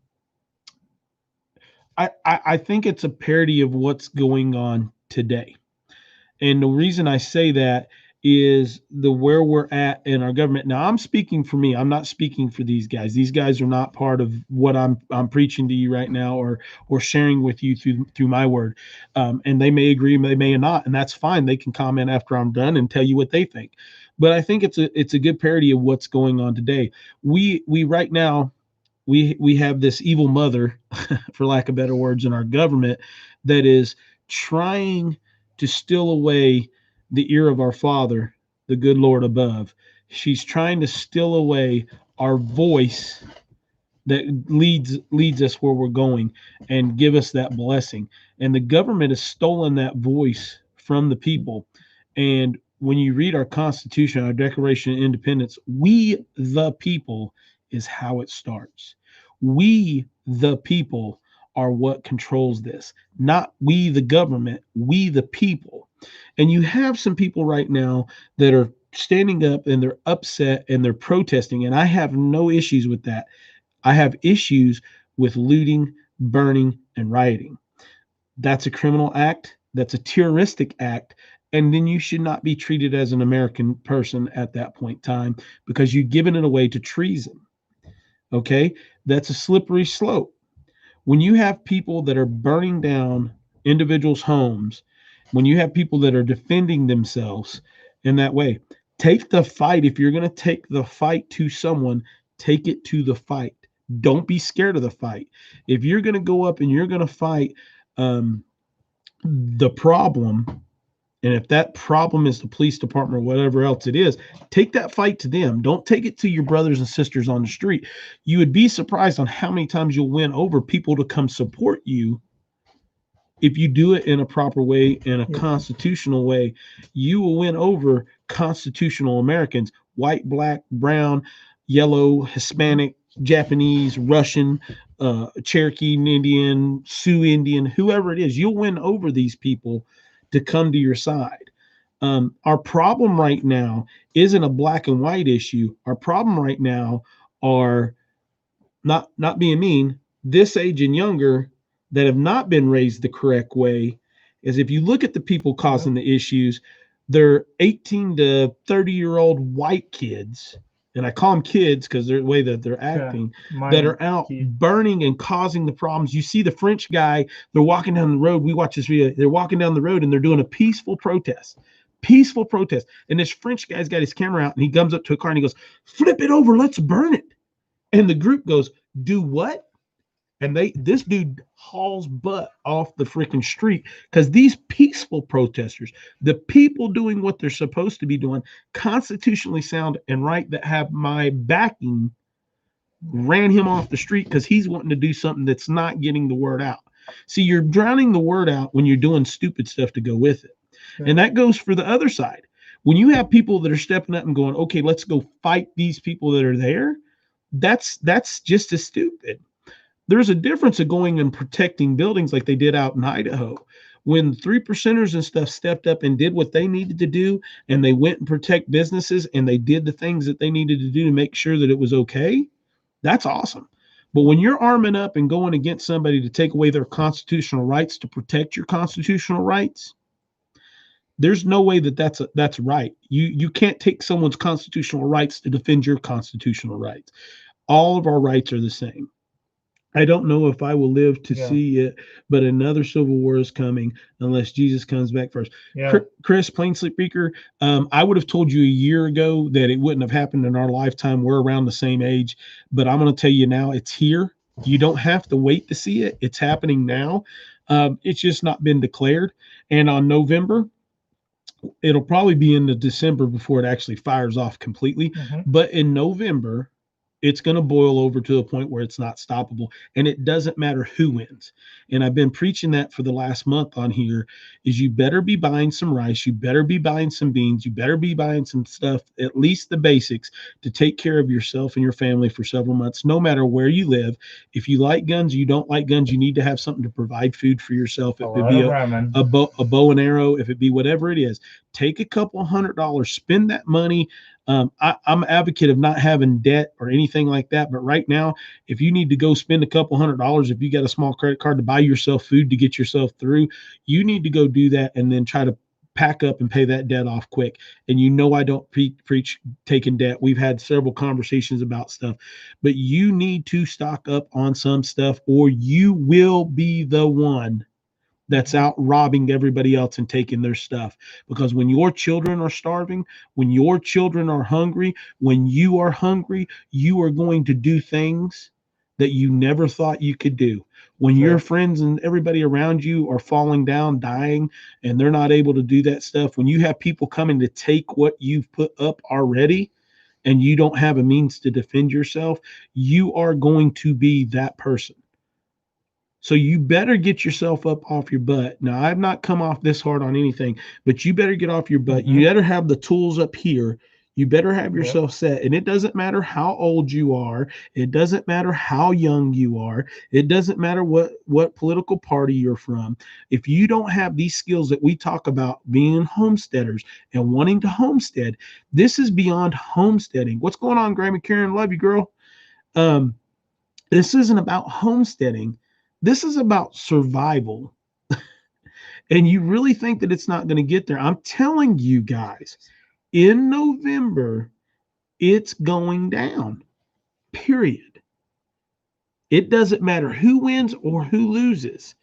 think it's a parody of what's going on today. And the reason I say that is where we're at in our government. Now, I'm speaking for me. I'm not speaking for these guys. These guys are not part of what I'm preaching to you right now, or sharing with you through my word. And they may agree, they may not, and that's fine. They can comment after I'm done and tell you what they think. But I think it's a good parody of what's going on today. We right now we have this evil mother, for lack of better words, in our government that is trying to steal away the ear of our Father, the good Lord above. She's trying to steal away our voice that leads us where we're going and give us that blessing. And the government has stolen that voice from the people. And when you read our Constitution, our Declaration of Independence, we the people is how it starts. We the people are what controls this, not we the government, we the people. And you have some people right now that are standing up and they're upset and they're protesting, and I have no issues with that. I have issues with looting, burning, and rioting. That's a criminal act. That's a terroristic act. And then you should not be treated as an American person at that point in time, because you've given it away to treason. Okay? That's a slippery slope. When you have people that are burning down individuals' homes, when you have people that are defending themselves in that way, take the fight. If you're going to take the fight to someone, take it to the fight. Don't be scared of the fight. If you're going to go up and you're going to fight the problem, and if that problem is the police department or whatever else it is, take that fight to them. Don't take it to your brothers and sisters on the street. You would be surprised on how many times you'll win over people to come support you. If you do it in a proper way, in a constitutional way, you will win over constitutional Americans, white, black, brown, yellow, Hispanic, Japanese, Russian, Cherokee Indian, Sioux Indian, whoever it is. You'll win over these people to come to your side. Our problem right now isn't a black and white issue. Our problem right now are, not being mean, this age and younger that have not been raised the correct way. Is if you look at the people causing the issues, they're 18 to 30-year-old white kids, and I call them kids because they're the way that they're acting, that are out burning and causing the problems. You see the French guy, they're walking down the road. We watch this video. They're walking down the road and they're doing a peaceful protest. And this French guy's got his camera out and he comes up to a car and he goes, "Flip it over, let's burn it." And the group goes, "Do what?" And this dude hauls butt off the freaking street, because these peaceful protesters, the people doing what they're supposed to be doing, constitutionally sound and right, that have my backing, ran him off the street because he's wanting to do something that's not getting the word out. See, you're drowning the word out when you're doing stupid stuff to go with it. Okay. And that goes for the other side. When you have people that are stepping up and going, "Okay, let's go fight these people that are there," that's just as stupid. There's a difference of going and protecting buildings like they did out in Idaho. When 3%ers and stuff stepped up and did what they needed to do, and they went and protect businesses, and they did the things that they needed to do to make sure that it was okay, that's awesome. But when you're arming up and going against somebody to take away their constitutional rights to protect your constitutional rights, there's no way that's right. You can't take someone's constitutional rights to defend your constitutional rights. All of our rights are the same. I don't know if I will live to see it, but another civil war is coming unless Jesus comes back first. Yeah. Chris, Plain Sleep Speaker, I would have told you a year ago that it wouldn't have happened in our lifetime. We're around the same age, but I'm going to tell you now, it's here. You don't have to wait to see it. It's happening now. It's just not been declared. And on November, it'll probably be into December before it actually fires off completely. Mm-hmm. But in November, it's going to boil over to a point where it's not stoppable, and it doesn't matter who wins. And I've been preaching that for the last month on here, is you better be buying some rice, you better be buying some beans, you better be buying some stuff, at least the basics, to take care of yourself and your family for several months, no matter where you live. If you like guns, you don't like guns, you need to have something to provide food for yourself. It would be a bow and arrow, if it be whatever it is. Take a couple $100, spend that money. I'm an advocate of not having debt or anything like that. But right now, if you need to go spend a couple $100, if you got a small credit card to buy yourself food to get yourself through, you need to go do that and then try to pack up and pay that debt off quick. And you know, I don't preach taking debt. We've had several conversations about stuff, but you need to stock up on some stuff, or you will be the one that's out robbing everybody else and taking their stuff. Because when your children are starving, when your children are hungry, when you are hungry, you are going to do things that you never thought you could do. When your friends and everybody around you are falling down, dying, and they're not able to do that stuff, when you have people coming to take what you've put up already and you don't have a means to defend yourself, you are going to be that person. So you better get yourself up off your butt. Now, I've not come off this hard on anything, but you better get off your butt. You better have the tools up here. You better have yourself set. And it doesn't matter how old you are. It doesn't matter how young you are. It doesn't matter what political party you're from. If you don't have these skills that we talk about, being homesteaders and wanting to homestead, this is beyond homesteading. What's going on, Graham and Karen? Love you, girl. This isn't about homesteading. This is about survival. And you really think that it's not going to get there. I'm telling you guys, in November, it's going down, period. It doesn't matter who wins or who loses.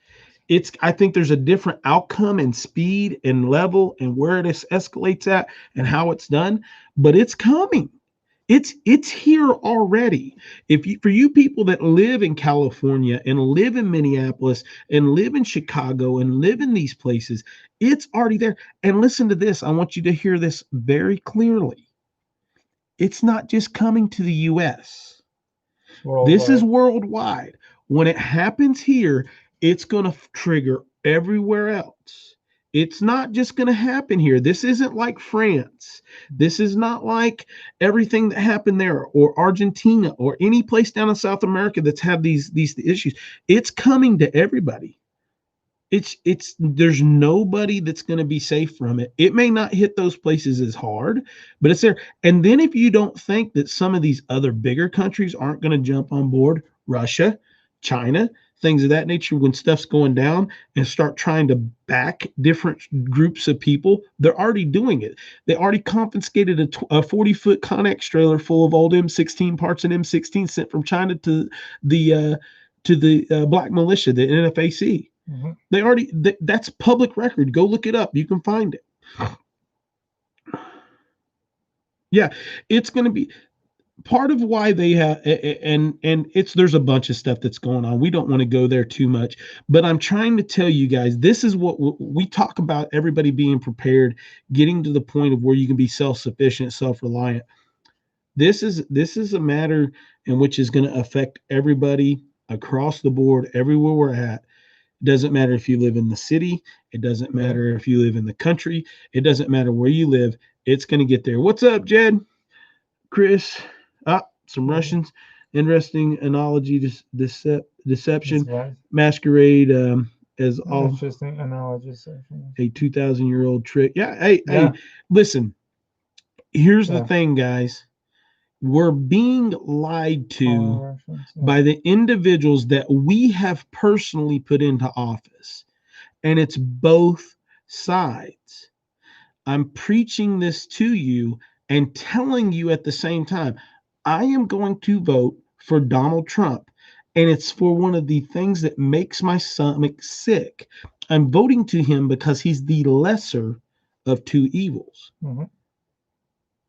I think there's a different outcome and speed and level and where it escalates at and how it's done, but it's coming. It's here already. For you people that live in California and live in Minneapolis and live in Chicago and live in these places, it's already there. And listen to this. I want you to hear this very clearly. It's not just coming to the U.S. Worldwide. This is worldwide. When it happens here, it's going to trigger everywhere else. It's not just going to happen here. This isn't like France. This is not like everything that happened there, or Argentina, or any place down in South America that's had these issues. It's coming to everybody. There's nobody that's going to be safe from it. It may not hit those places as hard, but it's there. And then if you don't think that some of these other bigger countries aren't going to jump on board, Russia, China, things of that nature, when stuff's going down, and start trying to back different groups of people, they're already doing it. They already confiscated a 40-foot Connex trailer full of old M16 parts and M16 sent from China to the black militia, the NFAC. They already, that's public record. Go look it up. You can find it. Yeah, it's going to be part of why they have, and there's a bunch of stuff that's going on. We don't want to go there too much, but I'm trying to tell you guys, this is what we talk about, everybody being prepared, getting to the point of where you can be self-sufficient, self-reliant. This is a matter in which is going to affect everybody across the board, everywhere we're at. It doesn't matter if you live in the city. It doesn't matter if you live in the country. It doesn't matter where you live. It's going to get there. What's up, Jed? Chris? Some Russians. Interesting analogy, deception, masquerade as all. Interesting analogy. A 2,000-year-old trick. Yeah. Hey, listen. Here's the thing, guys. We're being lied to by the individuals that we have personally put into office. And it's both sides. I'm preaching this to you and telling you at the same time, I am going to vote for Donald Trump. And it's for one of the things that makes my stomach sick. I'm voting to him because he's the lesser of two evils.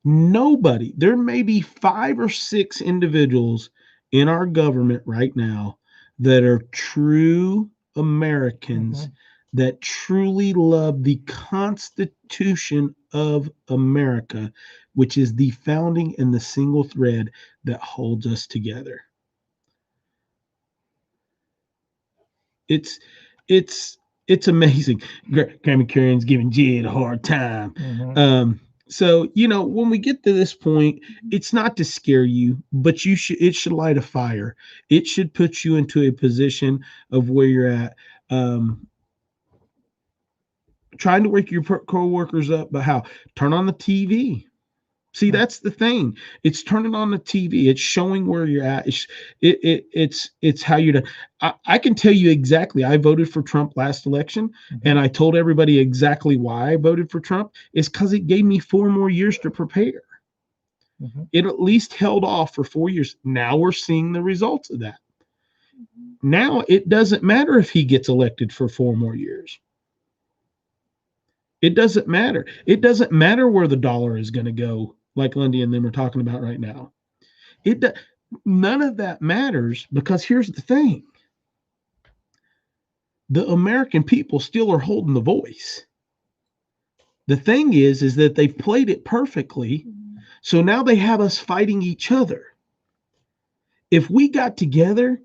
Nobody, there may be 5 or 6 individuals in our government right now that are true Americans, that truly love the Constitution of America, which is the founding and the single thread that holds us together. It's amazing. Grammy Karen's giving Jed a hard time. So, when we get to this point, it's not to scare you, but it should light a fire. It should put you into a position of where you're at. Trying to wake your co-workers up, but how? Turn on the TV. See, that's the thing. It's turning on the TV. It's showing where you're at. It's how you're. I can tell you exactly. I voted for Trump last election, and I told everybody exactly why I voted for Trump. Is because it gave me 4 more years to prepare. It at least held off for 4 years. Now we're seeing the results of that. Now it doesn't matter if he gets elected for 4 more years. It doesn't matter. It doesn't matter where the dollar is going to go, like Lundy and them are talking about right now. None of that matters, because here's the thing. The American people still are holding the voice. The thing is that they've played it perfectly. So now they have us fighting each other. If we got together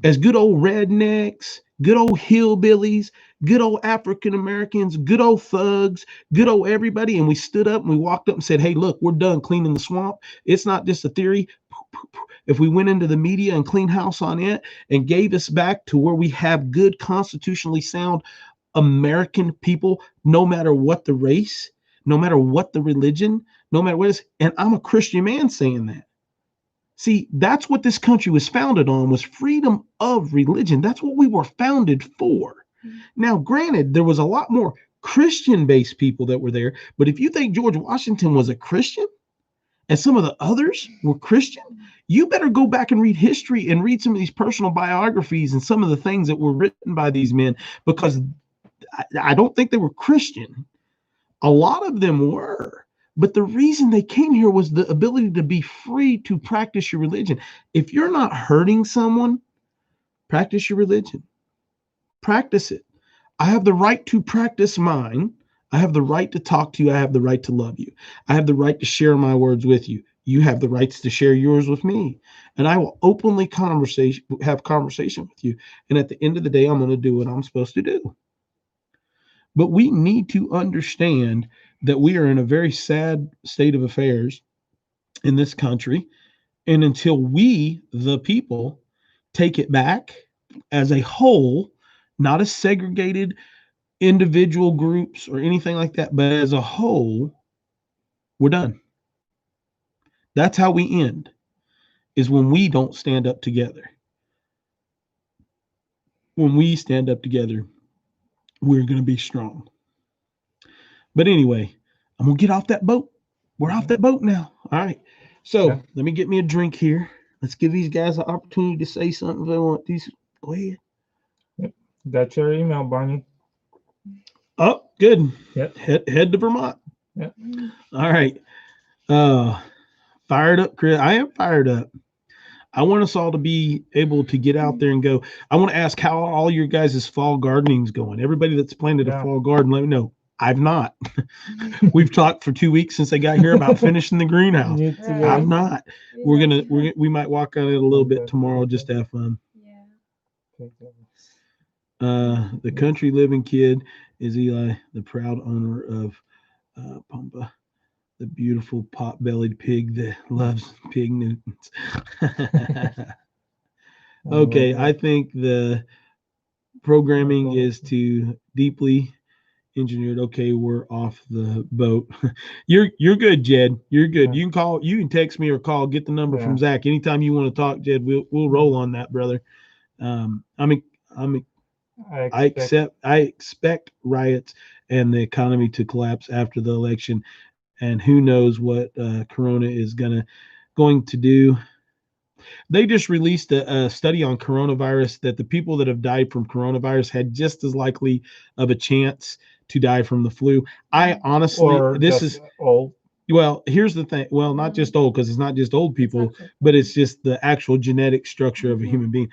as good old rednecks, good old hillbillies, good old African Americans, good old thugs, good old everybody, and we stood up and we walked up and said, hey, look, we're done cleaning the swamp. It's not just a theory. If we went into the media and cleaned house on it and gave us back to where we have good, constitutionally sound American people, no matter what the race, no matter what the religion, no matter what it is, and I'm a Christian man saying that. See, that's what this country was founded on, was freedom of religion. That's what we were founded for. Now, granted, there was a lot more Christian-based people that were there, but if you think George Washington was a Christian and some of the others were Christian, you better go back and read history and read some of these personal biographies and some of the things that were written by these men, because I don't think they were Christian. A lot of them were. But the reason they came here was the ability to be free to practice your religion. If you're not hurting someone, practice your religion. Practice it. I have the right to practice mine. I have the right to talk to you. I have the right to love you. I have the right to share my words with you. You have the rights to share yours with me. And I will openly have conversation with you. And at the end of the day, I'm going to do what I'm supposed to do. But we need to understand that we are in a very sad state of affairs in this country. And until we, the people, take it back as a whole, not as segregated individual groups or anything like that, but as a whole, we're done. That's how we end, is when we don't stand up together. When we stand up together, we're going to be strong. But anyway, I'm going to get off that boat. We're off that boat now. All right. So let me get me a drink here. Let's give these guys an opportunity to say something if they want to. Go ahead. Yep. That's your email, Barney. Oh, good. Yep. Head to Vermont. Yep. All right. Fired up, Chris. I am fired up. I want us all to be able to get out there and go. I want to ask how all your guys' fall gardening's going. Everybody that's planted a fall garden, let me know. I've not. We've talked for 2 weeks since I got here about finishing the greenhouse. I've not. We might walk on it a little bit tomorrow just to have fun. The country living kid is Eli, the proud owner of Pumpa, the beautiful pot-bellied pig that loves pig Newtons. Okay, I think the programming is too deeply engineered. Okay, we're off the boat. You're good, Jed. You're good. You can call, you can text me or call, get the number from Zach. Anytime you want to talk, Jed, we'll roll on that, brother. I expect riots and the economy to collapse after the election, and who knows what Corona is going to do. They just released a study on coronavirus that the people that have died from coronavirus had just as likely of a chance to die from the flu. I honestly, this is old. Well, here's the thing. Well, not just old, because it's not just old people, but it's just the actual genetic structure of a human being.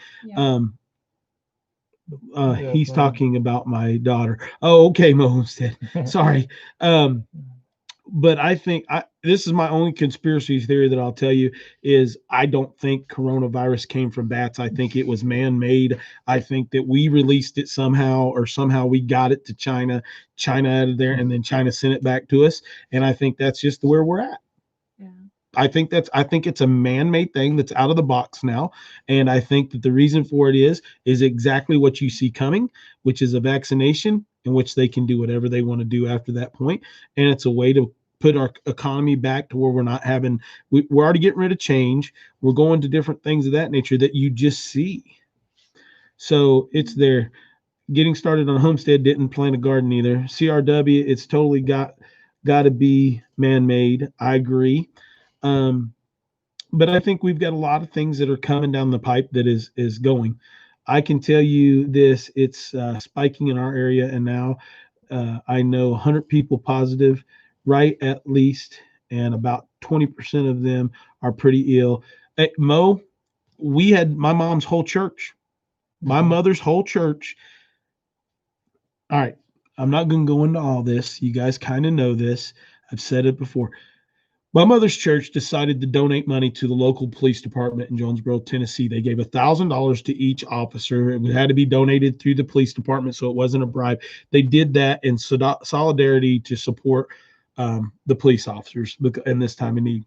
He's talking about my daughter. Oh, okay, Mo Homestead. Sorry. But I think this is my only conspiracy theory that I'll tell you is I don't think coronavirus came from bats. I think it was man-made. I think that we released it somehow, or somehow we got it to China out of there, and then China sent it back to us. And I think that's just where we're at. Yeah. I think it's a man-made thing that's out of the box now. And I think that the reason for it is exactly what you see coming, which is a vaccination in which they can do whatever they want to do after that point. And it's a way to put our economy back to where we're not having, we're already getting rid of change. We're going to different things of that nature that you just see. So it's there. Getting started on Homestead, didn't plant a garden either. CRW, it's totally got to be man-made. I agree. But I think we've got a lot of things that are coming down the pipe that is going. I can tell you this, it's spiking in our area, and now I know 100 people positive, right, at least, and about 20% of them are pretty ill. Hey, Mo, we had my mom's whole church, my mother's whole church. All right, I'm not going to go into all this. You guys kind of know this. I've said it before. My mother's church decided to donate money to the local police department in Jonesboro, Tennessee. They gave $1,000 to each officer. It had to be donated through the police department, so it wasn't a bribe. They did that in solidarity to support the police officers in this time of need.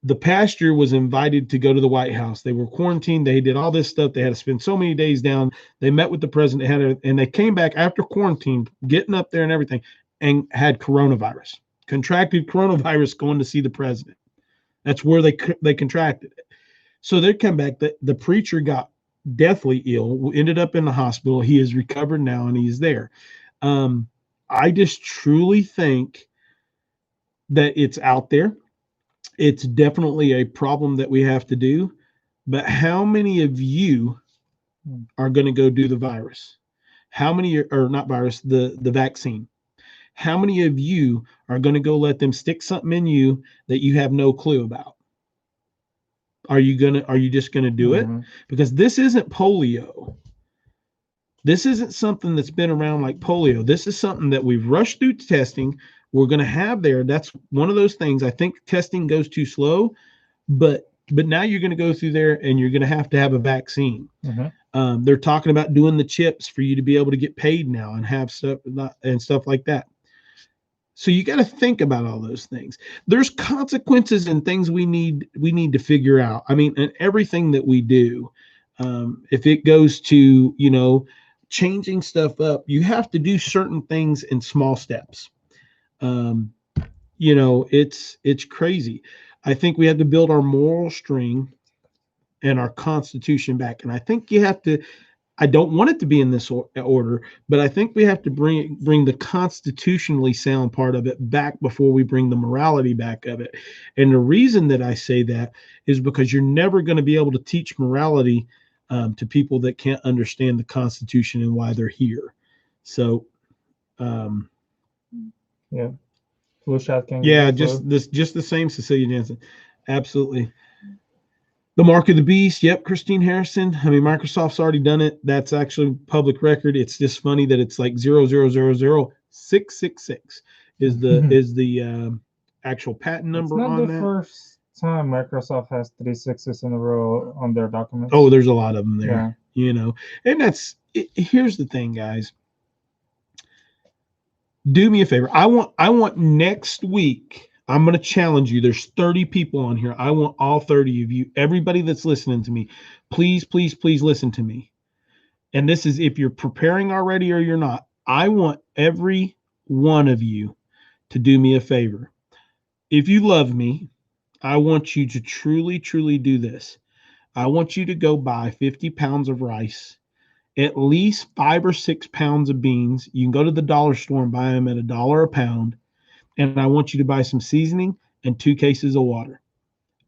The pastor was invited to go to the White House. They were quarantined. They did all this stuff. They had to spend so many days down. They met with the president, and they came back after quarantine, getting up there and everything, and had coronavirus. Contracted coronavirus going to see the president. That's where they contracted it. So they come back. The preacher got deathly ill, ended up in the hospital. He is recovered now, and he's there. I just truly think that it's out there. It's definitely a problem that we have to do. But how many of you are going to go do the virus? How many are not virus, the vaccine? How many of you are going to go let them stick something in you that you have no clue about? Are you just going to do it? Because this isn't polio. This isn't something that's been around like polio. This is something that we've rushed through testing. We're going to have there. That's one of those things. I think testing goes too slow, but now you're going to go through there and you're going to have a vaccine. They're talking about doing the chips for you to be able to get paid now and have stuff and stuff like that. So you got to think about all those things. There's consequences and things we need to figure out. I mean, and everything that we do, if it goes to, changing stuff up, you have to do certain things in small steps. It's crazy. I think we have to build our moral string and our constitution back. And I think you have to, I don't want it to be in this order, but I think we have to bring the constitutionally sound part of it back before we bring the morality back of it. And the reason that I say that is because you're never going to be able to teach morality to people that can't understand the Constitution and why they're here. So, yeah. Flu shot can just the same, Cecilia Jansen. Absolutely. The mark of the beast. Yep, Christine Harrison. I mean, Microsoft's already done it. That's actually public record. It's just funny that it's like 0000666 is the actual patent number on that. It's not the first time Microsoft has 3 6s in a row on their documents. Oh, there's a lot of them there. Yeah. And here's the thing, guys. Do me a favor. I want next week. I'm going to challenge you. There's 30 people on here. I want all 30 of you, everybody that's listening to me, please, please, please listen to me. And this is if you're preparing already or you're not. I want every one of you to do me a favor. If you love me, I want you to truly, truly do this. I want you to go buy 50 pounds of rice, at least 5 or 6 pounds of beans. You can go to the dollar store and buy them at $1 a pound. And I want you to buy some seasoning and 2 cases of water.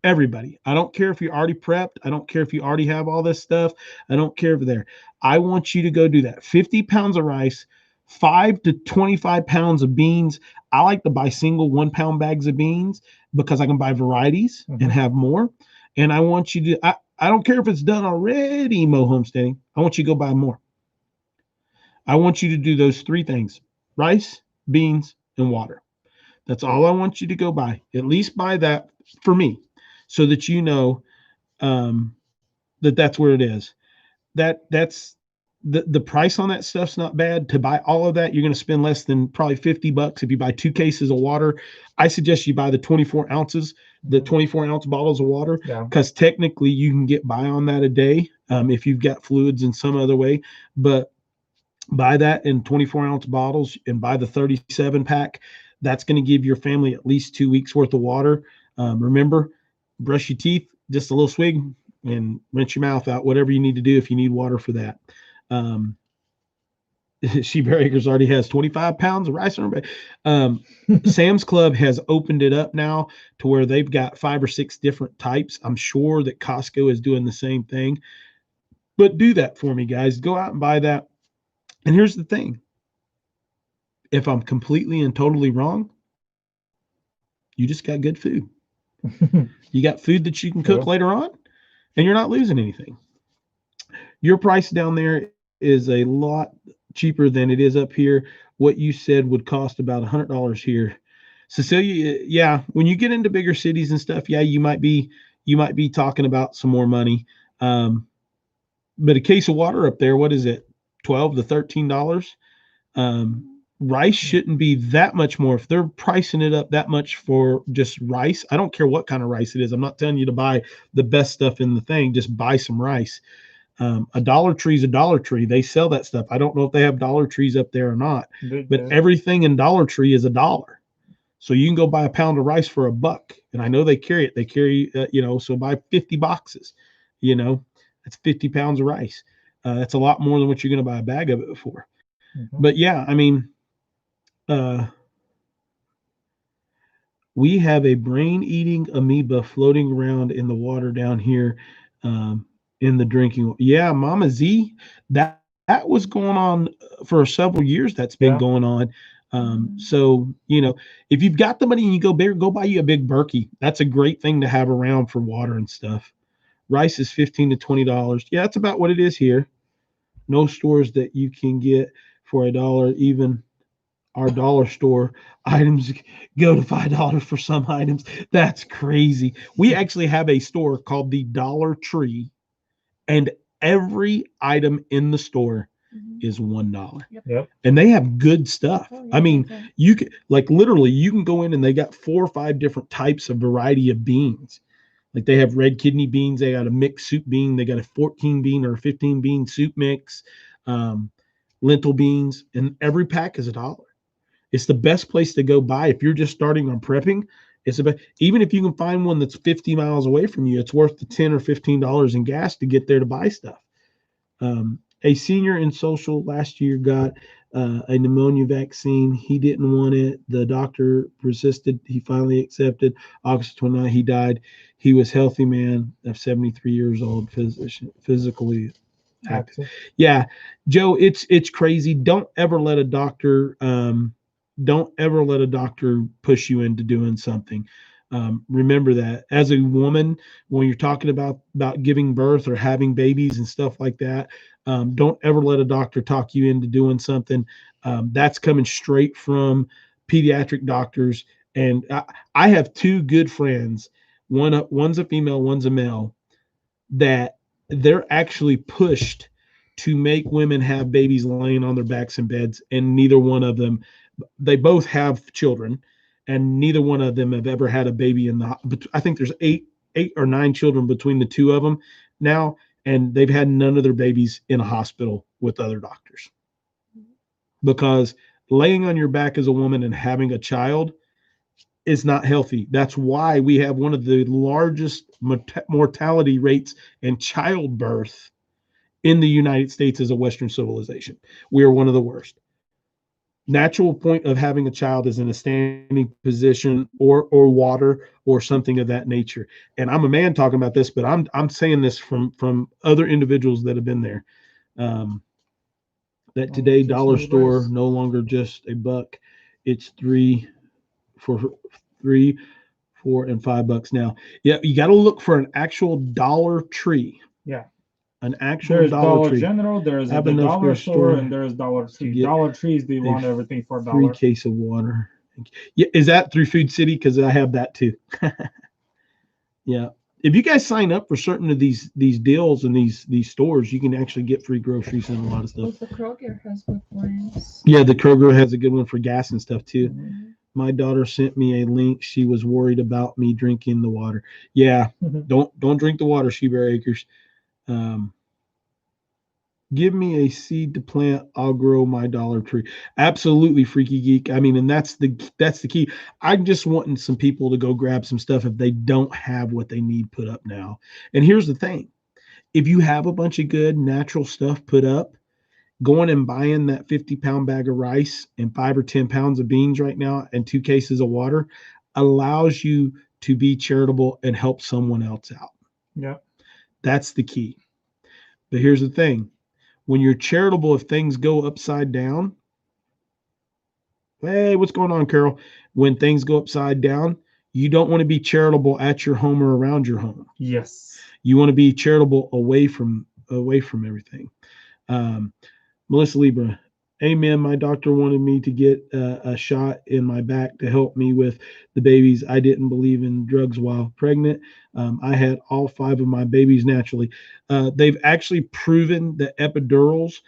Everybody. I don't care if you're already prepped. I don't care if you already have all this stuff. I don't care if there. I want you to go do that. 50 pounds of rice, 5 to 25 pounds of beans. I like to buy single 1 pound bags of beans because I can buy varieties and have more. And I want you to, I don't care if it's done already, Mo Homesteading. I want you to go buy more. I want you to do those 3 things: rice, beans, and water. That's all I want you to go buy. At least buy that for me, so that you know that's where it is. That's the price on that stuff's not bad. To buy all of that, you're going to spend less than probably $50 if you buy 2 cases of water. I suggest you buy the 24 ounces, the 24-ounce bottles of water, because technically you can get by on that a day if you've got fluids in some other way. But buy that in 24-ounce bottles and buy the 37 pack. That's going to give your family at least 2 weeks worth of water. Remember, brush your teeth, just a little swig, and rinse your mouth out, whatever you need to do if you need water for that. Sheba Acres already has 25 pounds of rice on her. Sam's Club has opened it up now to where they've got 5 or 6 different types. I'm sure that Costco is doing the same thing. But do that for me, guys. Go out and buy that. And here's the thing. If I'm completely and totally wrong, you just got good food. You got food that you can cook later on, and you're not losing anything. Your price down there is a lot cheaper than it is up here. What you said would cost about $100 here. Cecilia, yeah, when you get into bigger cities and stuff, yeah, you might be talking about some more money. But a case of water up there, what is it? $12 to $13. Rice shouldn't be that much more. If they're pricing it up that much for just rice, I don't care what kind of rice it is. I'm not telling you to buy the best stuff in the thing. Just buy some rice. A Dollar Tree is a Dollar Tree. They sell that stuff. I don't know if they have Dollar Trees up there or not, but everything in Dollar Tree is $1. So you can go buy a pound of rice for $1. And I know they carry it. They carry, so buy 50 boxes, that's 50 pounds of rice. That's a lot more than what you're going to buy a bag of it for. Mm-hmm. But yeah, I mean, we have a brain-eating amoeba floating around in the water down here in the drinking. Yeah, Mama Z, that was going on for several years. That's been going on. So, if you've got the money and you go bigger, go buy you a big Berkey. That's a great thing to have around for water and stuff. Rice is $15 to $20. Yeah, that's about what it is here. No stores that you can get for $1, even our dollar store items go to $5 for some items. That's crazy. We actually have a store called the Dollar Tree, and every item in the store is $1. Yep. And they have good stuff. I mean, you can literally you can go in and they got 4 or 5 different types of variety of beans. Like they have red kidney beans, they got a mixed soup bean, they got a 14 bean or a 15 bean soup mix, lentil beans, and every pack is $1. It's the best place to go buy if you're just starting on prepping. It's about, even if you can find one that's 50 miles away from you, it's worth the $10 or $15 in gas to get there to buy stuff. A senior in social last year got a pneumonia vaccine. He didn't want it. The doctor persisted. He finally accepted. August 29th, he died. He was healthy man of 73 years old, physically active. Yeah, Joe, it's crazy. Don't ever let a doctor push you into doing something. Remember that as a woman, when you're talking about giving birth or having babies and stuff like that, don't ever let a doctor talk you into doing something. That's coming straight from pediatric doctors. And I have 2 good friends. One's a female, one's a male, that they're actually pushed to make women have babies laying on their backs in beds, and neither one of them, they both have children, and neither one of them have ever had a baby I think there's 8 or 9 children between the 2 of them now, and they've had none of their babies in a hospital with other doctors. Because laying on your back as a woman and having a child is not healthy. That's why we have one of the largest mortality rates in childbirth in the United States as a Western civilization. We are one of the worst. Natural point of having a child is in a standing position or water or something of that nature. And I'm a man talking about this, but I'm saying this from other individuals that have been there. That today dollar store no longer just $1. It's $3, $4, and $5 now. Yeah, you got to look for an actual Dollar Tree. Yeah. An actual there's Dollar Tree. General, there's the Dollar Store, and there's Dollar Tree. Dollar Trees, they want everything for $1. Free case of water. Yeah, is that through Food City? Because I have that too. Yeah. If you guys sign up for certain of these deals and these stores, you can actually get free groceries and a lot of stuff. The Kroger has good ones. Yeah, the Kroger has a good one for gas and stuff too. Mm-hmm. My daughter sent me a link. She was worried about me drinking the water. Yeah, don't drink the water, Sheba Acres. Give me a seed to plant. I'll grow my Dollar Tree. Absolutely, Freaky Geek. I mean, and that's the key. I'm just wanting some people to go grab some stuff if they don't have what they need put up now. And here's the thing. If you have a bunch of good natural stuff put up, going and buying that 50-pound bag of rice and 5 or 10 pounds of beans right now and 2 cases of water allows you to be charitable and help someone else out. Yeah. That's the key. But here's the thing. When you're charitable, if things go upside down, hey, what's going on, Carol? When things go upside down, you don't want to be charitable at your home or around your home. Yes. You want to be charitable away from everything. Melissa Libra, amen. My doctor wanted me to get a shot in my back to help me with the babies. I didn't believe in drugs while pregnant. I had all 5 of my babies naturally. They've actually proven that epidurals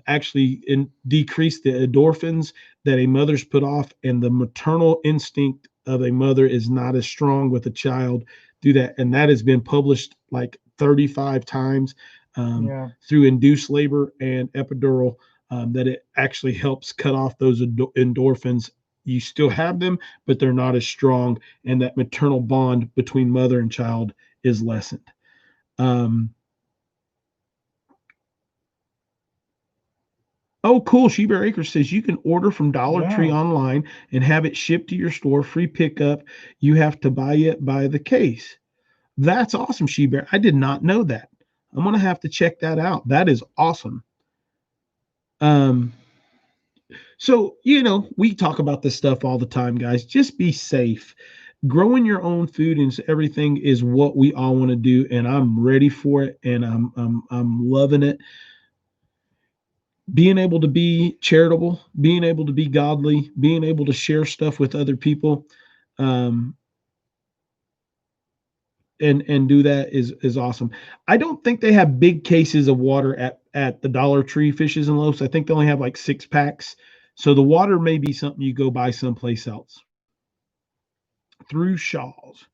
actually decrease the endorphins that a mother's put off, and the maternal instinct of a mother is not as strong with a child through that. And that has been published like 35 times. Through induced labor and epidural, that it actually helps cut off those endorphins. You still have them, but they're not as strong, and that maternal bond between mother and child is lessened. Oh, cool. Shebear Acres says you can order from Dollar Tree online and have it shipped to your store, free pickup. You have to buy it by the case. That's awesome, Shebear. I did not know that. I'm going to have to check that out. That is awesome. So, we talk about this stuff all the time, guys. Just be safe. Growing your own food and everything is what we all want to do, and I'm ready for it, and I'm loving it. Being able to be charitable, being able to be godly, being able to share stuff with other people, and do that is awesome. I don't think they have big cases of water at the Dollar Tree Fishes and Loaves. I think they only have like 6 packs. So the water may be something you go buy someplace else. Through Shaw's.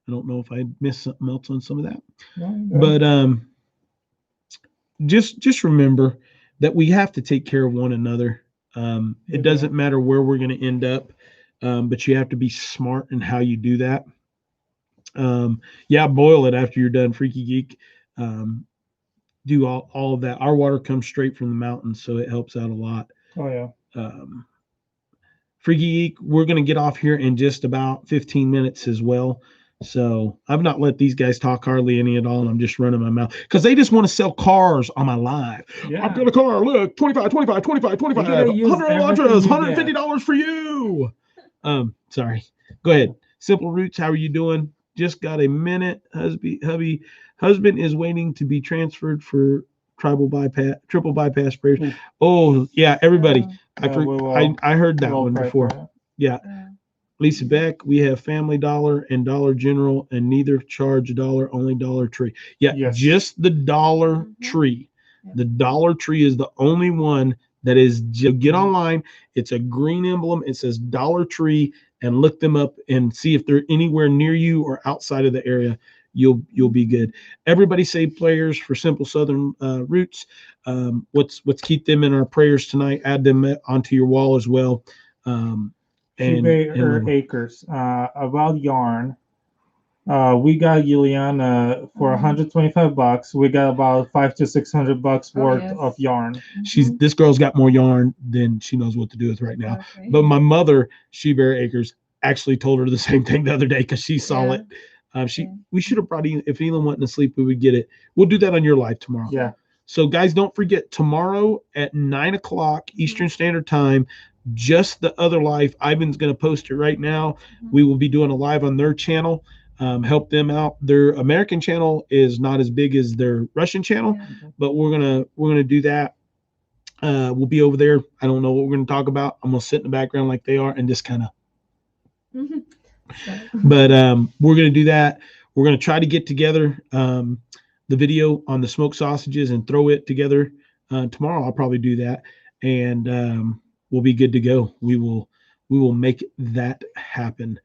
I don't know if I missed something else on some of that. But just remember that we have to take care of one another. It doesn't matter where we're going to end up, but you have to be smart in how you do that. Boil it after you're done, Freaky Geek. Do all of that. Our water comes straight from the mountains, so it helps out a lot. Oh yeah. Freaky Geek, we're going to get off here in just about 15 minutes as well. So I've not let these guys talk hardly any at all, and I'm just running my mouth because they just want to sell cars on my live. Yeah. I've got a car. Look, 25, 25, 25, 25, $100 Elantras, $150 for you. Sorry. Go ahead. Simple Roots, how are you doing? Just got a minute. Husband is waiting to be transferred for triple bypass prayers. Ooh. Oh yeah, everybody. I heard that one before. Yeah. Lisa Beck, we have Family Dollar and Dollar General, and neither charge a dollar, only Dollar Tree. Yeah, yes. Just the Dollar Tree. The Dollar Tree is the only one that is. Get online. It's a green emblem. It says Dollar Tree, and look them up and see if they're anywhere near you or outside of the area. You'll be good. Everybody say prayers for Simple Southern Roots. Let's keep them in our prayers tonight. Add them onto your wall as well. Acres. About yarn. We got ELYN for $125. We got about $500 to $600 worth of yarn. This girl's got more yarn than she knows what to do with right now. Okay. But my mother, Shebear Acres, actually told her the same thing the other day because she saw it. We should have brought in, if ELYN wasn't asleep, we would get it. We'll do that on your live tomorrow. Yeah. So guys, don't forget tomorrow at 9:00 Eastern Standard Time. Just the other live. Ivan's going to post it right now. We will be doing a live on their channel. Help them out. Their American channel is not as big as their Russian channel, but we're gonna do that. We'll be over there. I don't know what we're gonna talk about. I'm gonna sit in the background like they are and just kind of. But we're gonna do that. We're gonna try to get together the video on the smoked sausages and throw it together tomorrow. I'll probably do that, and we'll be good to go. We will make that happen.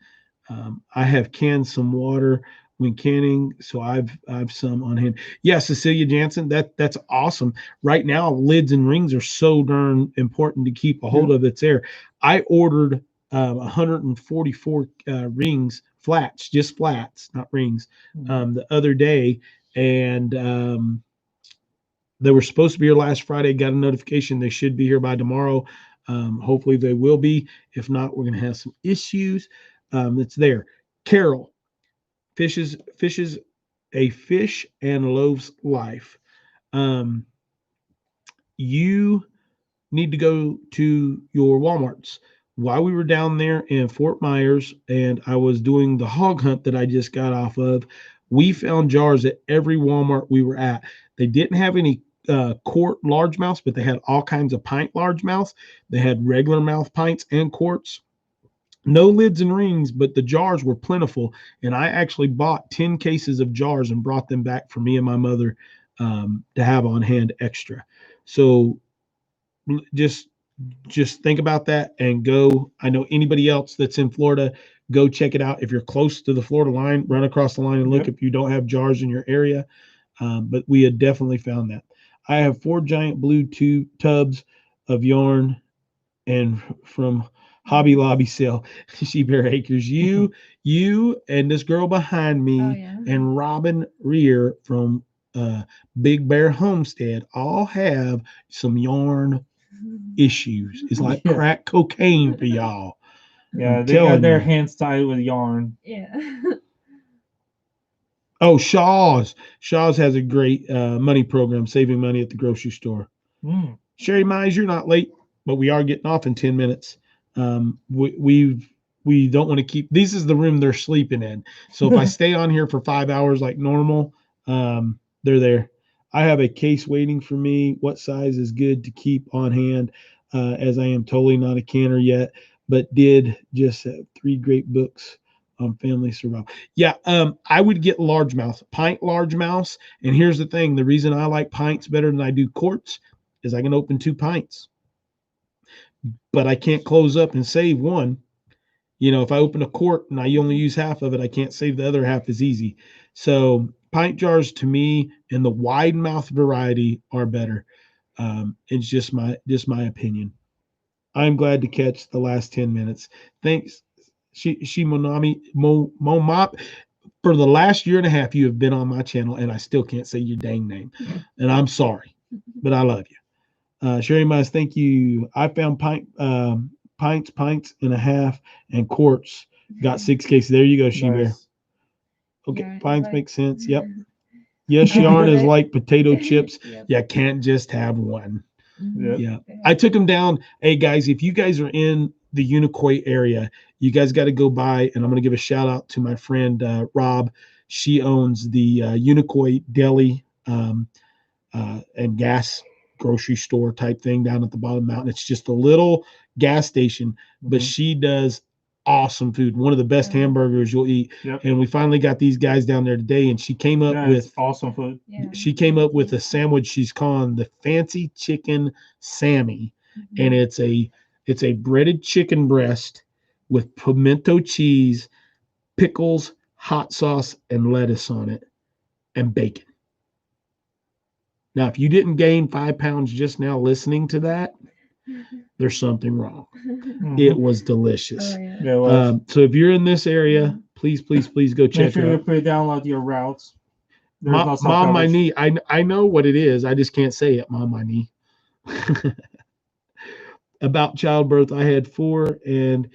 I have canned some water. when canning. So I've some on hand. Yeah, Cecilia Jansen, that's awesome. Right now, lids and rings are so darn important to keep a hold of. It's there. I ordered 144 rings, flats, just flats, not rings, the other day, and they were supposed to be here last Friday. Got a notification they should be here by tomorrow. Hopefully they will be. If not, we're going to have some issues. It's there. Carol, fishes a fish and loaves life. You need to go to your Walmarts. While we were down there in Fort Myers and I was doing the hog hunt that I just got off of, we found jars at every Walmart we were at. They didn't have any quart largemouths, but they had all kinds of pint largemouths. They had regular mouth pints and quarts. No lids and rings, but the jars were plentiful. And I actually bought 10 cases of jars and brought them back for me and my mother to have on hand extra. So just think about that and go. I know anybody else that's in Florida, go check it out. If you're close to the Florida line, run across the line and look if you don't have jars in your area. But we had definitely found that. I have 4 giant blue tubs of yarn and from Hobby Lobby sale, She Bear Acres. You and this girl behind me and Robin Rear from Big Bear Homestead all have some yarn issues. It's like crack cocaine for y'all. Yeah, they got their hands tied with yarn. Yeah. Oh, Shaw's has a great money program, saving money at the grocery store. Sherry Mize, you're not late, but we are getting off in 10 minutes. We don't want to keep. This is the room they're sleeping in. So if I stay on here for 5 hours like normal, they're there. I have a case waiting for me. What size is good to keep on hand? As I am totally not a canner yet, but did just have 3 great books on family survival. Yeah, I would get largemouth, pint largemouth. And here's the thing: the reason I like pints better than I do quarts is I can open 2 pints, but I can't close up and save one. You know, if I open a quart and I only use half of it, I can't save the other half as easy. So pint jars to me and the wide mouth variety are better. It's just my opinion. I'm glad to catch the last 10 minutes. Thanks. Shimonami Momop, for the last year and a half, you have been on my channel, and I still can't say your dang name. And I'm sorry, but I love you. Sherry Mize, thank you. I found pints and a half, and quarts. Got 6 cases. There you go, She-Bear. Okay, Yarn pints like- make sense. Yep. Yes, yarn is like potato chips. You can't just have one. Yep. Yeah. I took them down. Hey, guys, if you guys are in the UNICOI area, you guys got to go by, and I'm going to give a shout out to my friend Rob. She owns the UNICOI deli and gas grocery store type thing down at the bottom of the mountain. It's just a little gas station, but she does awesome food. One of the best hamburgers you'll eat. Yep. And we finally got these guys down there today, and she came up with awesome food. She came up with a sandwich she's calling the Fancy Chicken Sammy, and it's a breaded chicken breast with pimento cheese, pickles, hot sauce, and lettuce on it, and bacon. Now, if you didn't gain 5 pounds just now listening to that, there's something wrong. It was delicious. So if you're in this area, please go check Make sure it you out. pre-download your routes. Mom, my knee. I know what it is. I just can't say it. Mom, my knee. About childbirth, I had 4, and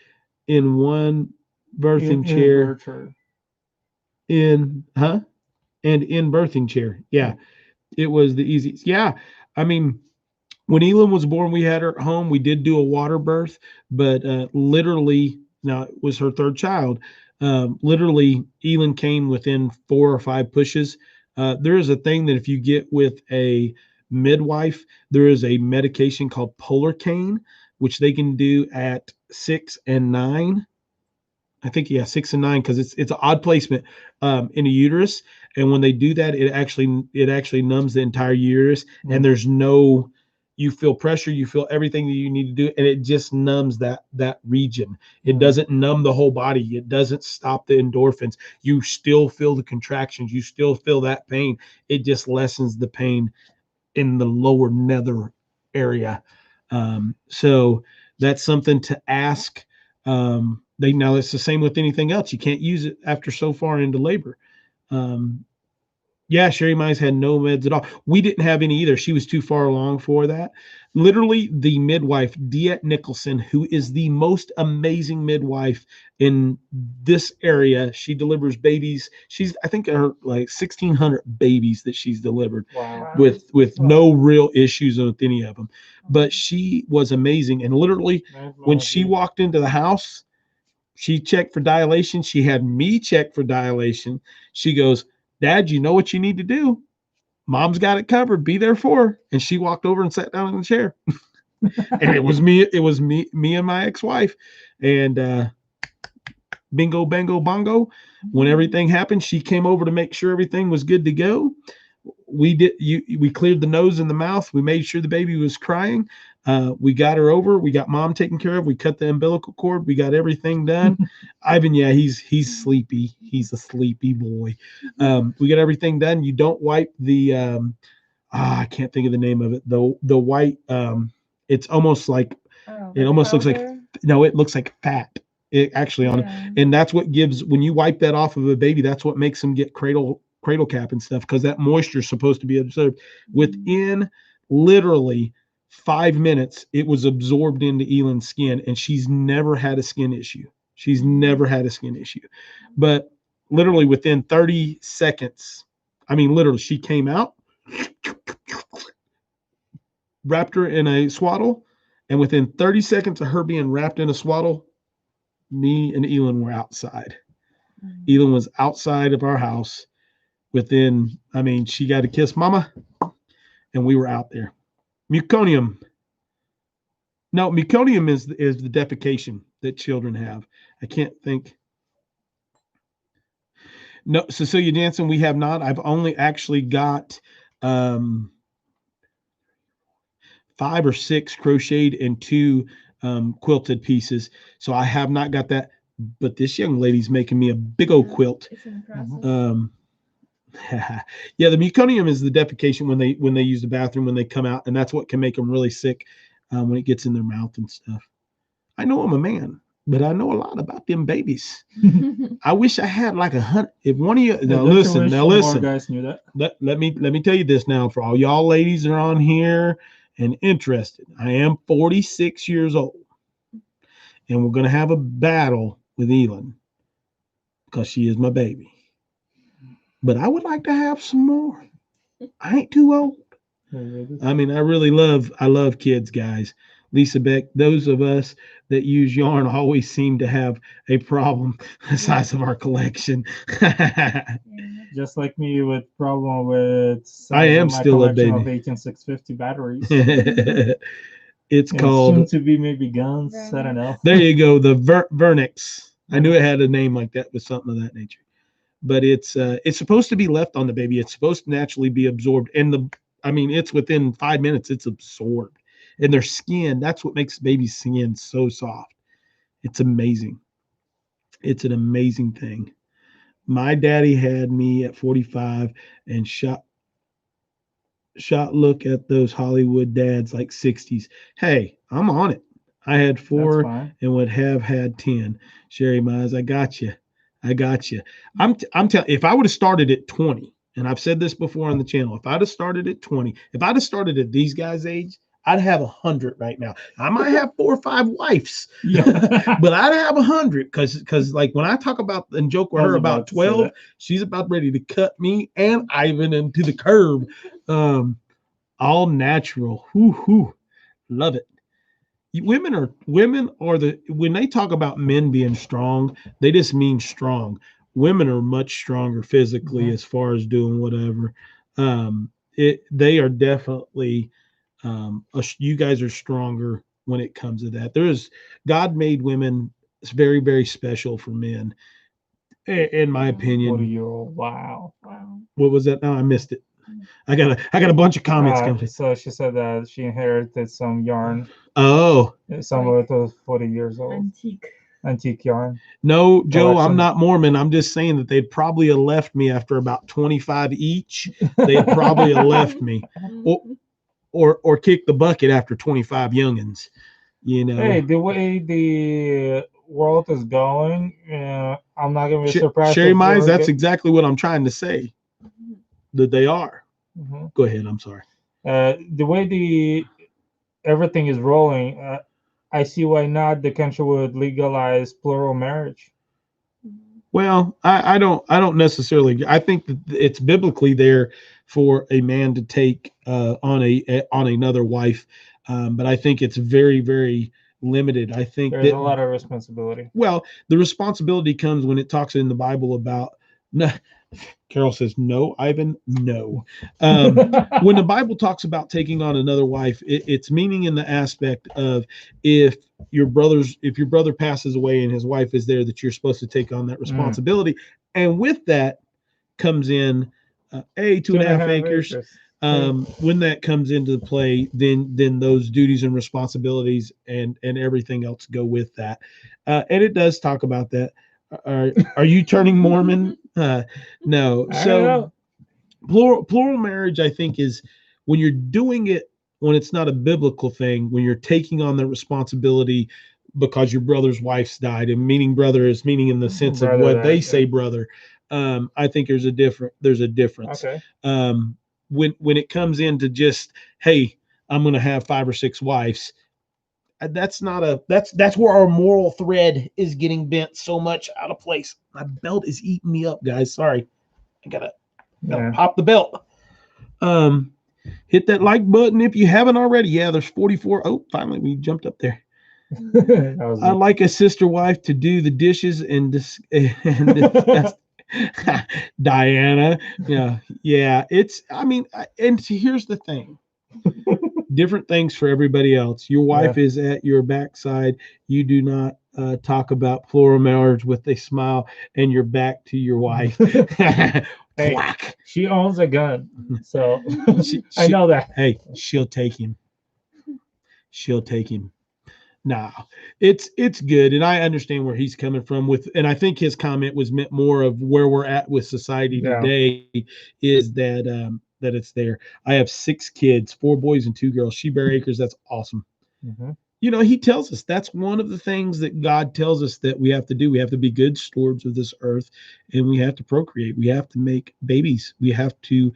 in one birthing chair. In birthing chair. Yeah, it was the easiest. Yeah, I mean, when ELYN was born, we had her at home. We did do a water birth, but literally, now it was her 3rd child. Literally, ELYN came within 4 or 5 pushes. There is a thing that if you get with a midwife, there is a medication called Polarcaine, which they can do at 6 and 9. I think 6 and 9, because it's an odd placement in a uterus, and when they do that, it actually numbs the entire uterus, and there's no you feel pressure, you feel everything that you need to do, and it just numbs that region. It doesn't numb the whole body. It doesn't stop the endorphins. You still feel the contractions. You still feel that pain. It just lessens the pain in the lower nether area. So that's something to ask. Now it's the same with anything else. You can't use it after so far into labor. Yeah, Sherry Mize had no meds at all. We didn't have any either. She was too far along for that. Literally, the midwife, Diet Nicholson, who is the most amazing midwife in this area. She delivers babies. She's, I think, her like 1,600 babies that she's delivered. Wow. with no real issues with any of them. But she was amazing. And literally, when she walked into the house, she checked for dilation. She had me check for dilation. She goes, Dad, you know what you need to do. Mom's got it covered. Be there for her. And she walked over and sat down in the chair. And it was me and my ex-wife. And bingo, bango, bongo. When everything happened, she came over to make sure everything was good to go. We cleared the nose and the mouth. We made sure the baby was crying. We got her over. We got Mom taken care of. We cut the umbilical cord. We got everything done. Ivan, yeah, he's sleepy. He's a sleepy boy. We got everything done. You don't wipe the I can't think of the name of it. The white it's almost like it almost looks like it looks like fat. It actually on it, and that's what gives when you wipe that off of a baby. That's what makes them get cradle cap and stuff, because that moisture is supposed to be absorbed. Within literally 5 minutes, it was absorbed into ELYN's skin, and she's never had a skin issue. But literally within 30 seconds, I mean, literally, she came out, wrapped her in a swaddle, and within 30 seconds of her being wrapped in a swaddle, me and ELYN were outside. ELYN was outside of our house. She got to kiss Mama, and we were out there. Meconium. No, meconium is the defecation that children have. I can't think. No, Cecilia Jansen, we have not. I've only actually got 5 or 6 crocheted and 2 quilted pieces. So I have not got that. But this young lady's making me a big old quilt. It's in the process. Yeah, the meconium is the defecation when they use the bathroom when they come out, and that's what can make them really sick when it gets in their mouth and stuff. I know I'm a man, but I know a lot about them babies. I wish I had like 100. If one of you now listen, more guys knew that. Let me tell you this now for all y'all ladies that are on here and interested. I am 46 years old, and we're gonna have a battle with ELYN because she is my baby. But I would like to have some more. I ain't too old. I mean, I love kids, guys. Lisa Beck, those of us that use yarn always seem to have a problem the size of our collection. Just like me with problem with I am still a baby. Of 18650 batteries. It's called soon to be maybe guns. I don't know. There you go, the Vernix. I knew it had a name like that with something of that nature. But it's supposed to be left on the baby. It's supposed to naturally be absorbed. And it's within 5 minutes, it's absorbed. And their skin, that's what makes baby's skin so soft. It's amazing. It's an amazing thing. My daddy had me at 45 and shot look at those Hollywood dads like 60s. Hey, I'm on it. I had 4 and would have had 10. Sherry Mize, I got you. I'm telling. If I would have started at 20, and I've said this before on the channel, if I'd have started at 20, if I'd have started at these guys' age, I'd have 100 right now. I might have 4 or 5 wives, but I'd have 100 because like when I talk about and joke with her about 12, she's about ready to cut me and Ivan into the curb. All natural. Love it. Women are when they talk about men being strong, they just mean strong. Women are much stronger physically as far as doing whatever. They are definitely you guys are stronger when it comes to that. God made women. It's very, very special for men, in my opinion. Wow. What was that? No, I missed it. I got a bunch of comments coming. So she said that she inherited some yarn. Oh, some of it was 40 years old. Antique yarn. No, Joe, collection. I'm not Mormon. I'm just saying that they'd probably have left me after about 25 each. They'd probably have left me, or kicked the bucket after 25 youngins. You know. Hey, the way the world is going, I'm not gonna be surprised. Sherry Mize, that's exactly what I'm trying to say. That they are. Mm-hmm. Go ahead. I'm sorry. The way everything is rolling, I see why not the country would legalize plural marriage. Well, I don't necessarily. I think that it's biblically there for a man to take on another wife, but I think it's very, very limited. I think there's a lot of responsibility. Well, the responsibility comes when it talks in the Bible about. Carol says, no, Ivan, no. When the Bible talks about taking on another wife, it's meaning in the aspect of if your brother passes away and his wife is there, that you're supposed to take on that responsibility. And with that comes in 2.5 acres. When that comes into play, then those duties and responsibilities and everything else go with that. And it does talk about that. Are you turning Mormon? No. So plural marriage, I think, is when you're doing it when it's not a biblical thing, when you're taking on the responsibility because your brother's wife's died, and meaning brother is meaning in the sense of what they say brother. I think there's a difference. Okay. When it comes into just, hey, I'm going to have 5 or 6 wives. That's where our moral thread is getting bent so much out of place. My belt is eating me up, guys. Sorry. I gotta pop the belt. Hit that like button if you haven't already. Yeah, there's 44. Oh, finally we jumped up there. I like a sister wife to do the dishes and discuss. Diana. Yeah. And here's the thing. Different things for everybody else. Your wife is at your backside. You do not talk about plural marriage with a smile and your back to your wife. Hey, she owns a gun, so I know that. Hey, she'll take him. Nah, it's good, and I understand where he's coming from and I think his comment was meant more of where we're at with society today. Is that that it's there. I have 6 kids, 4 boys and 2 girls. Sheba Acres, that's awesome. Mm-hmm. He tells us that's one of the things that God tells us that we have to do. We have to be good stewards of this earth, and we have to procreate. We have to make babies. We have to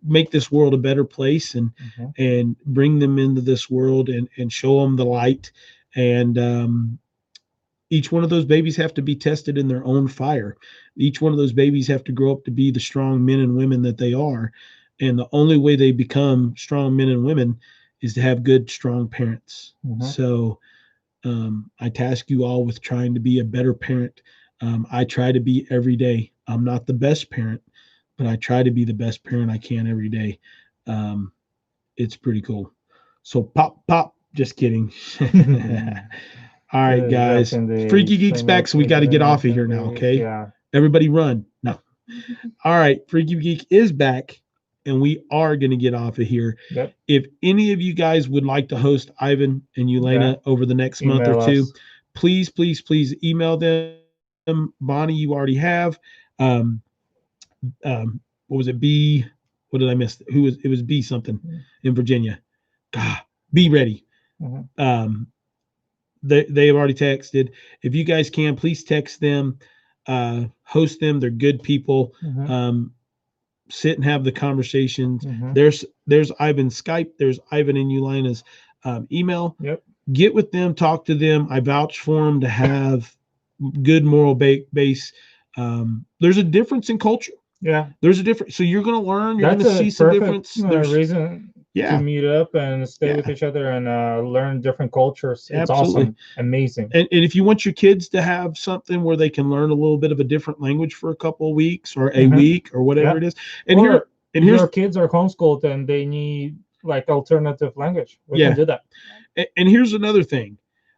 make this world a better place and bring them into this world and show them the light. And each one of those babies have to be tested in their own fire. Each one of those babies have to grow up to be the strong men and women that they are. And the only way they become strong men and women is to have good, strong parents. Mm-hmm. So I task you all with trying to be a better parent. I try to be every day. I'm not the best parent, but I try to be the best parent I can every day. It's pretty cool. So pop, just kidding. All right, guys. Freaky Geek's back, so we got to get off of here now, okay? Yeah. Everybody run. No. All right, Freaky Geek is back, and we are going to get off of here. Yep. If any of you guys would like to host Ivan and ELYN over the next month or two, please email them. Bonnie, you already have. What was it? B. What did I miss? It was B something in Virginia. God, be ready. Mm-hmm. They have already texted. If you guys can, please text them, host them. They're good people. Mm-hmm. Sit and have the conversations. Mm-hmm. There's Ivan's Skype. There's Ivan and ELYN's email. Yep. Get with them. Talk to them. I vouch for them to have good moral base. There's a difference in culture. Yeah. There's a difference. So you're going to learn. You're going to see some difference. There's reason to meet up and stay with each other and learn different cultures. It's awesome. Amazing. And if you want your kids to have something where they can learn a little bit of a different language for a couple of weeks or a week or whatever it is. And your kids are homeschooled and they need like alternative language. We can do that. And here's another thing.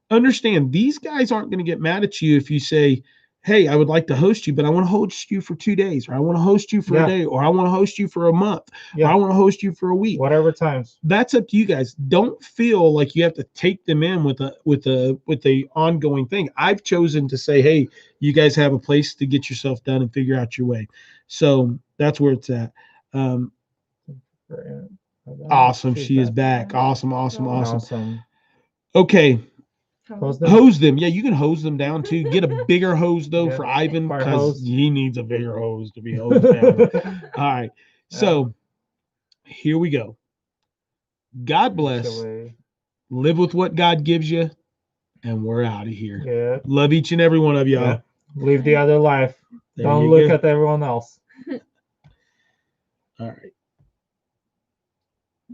Understand, these guys aren't going to get mad at you if you say, hey, I would like to host you, but I want to host you for 2 days, or I want to host you for a day, or I want to host you for a month, or I want to host you for a week. Whatever times. That's up to you guys. Don't feel like you have to take them in with a ongoing thing. I've chosen to say, hey, you guys have a place to get yourself done and figure out your way. So that's where it's at. Awesome. She is back. Awesome. Okay. Hose them. Yeah, you can hose them down too. Get a bigger hose though for Ivan, because he needs a bigger hose to be hosed down. All right. So here we go. God bless. Live with what God gives you. And we're out of here. Yeah. Love each and every one of y'all. Yeah. Live the other life. There Don't look at everyone else. All right.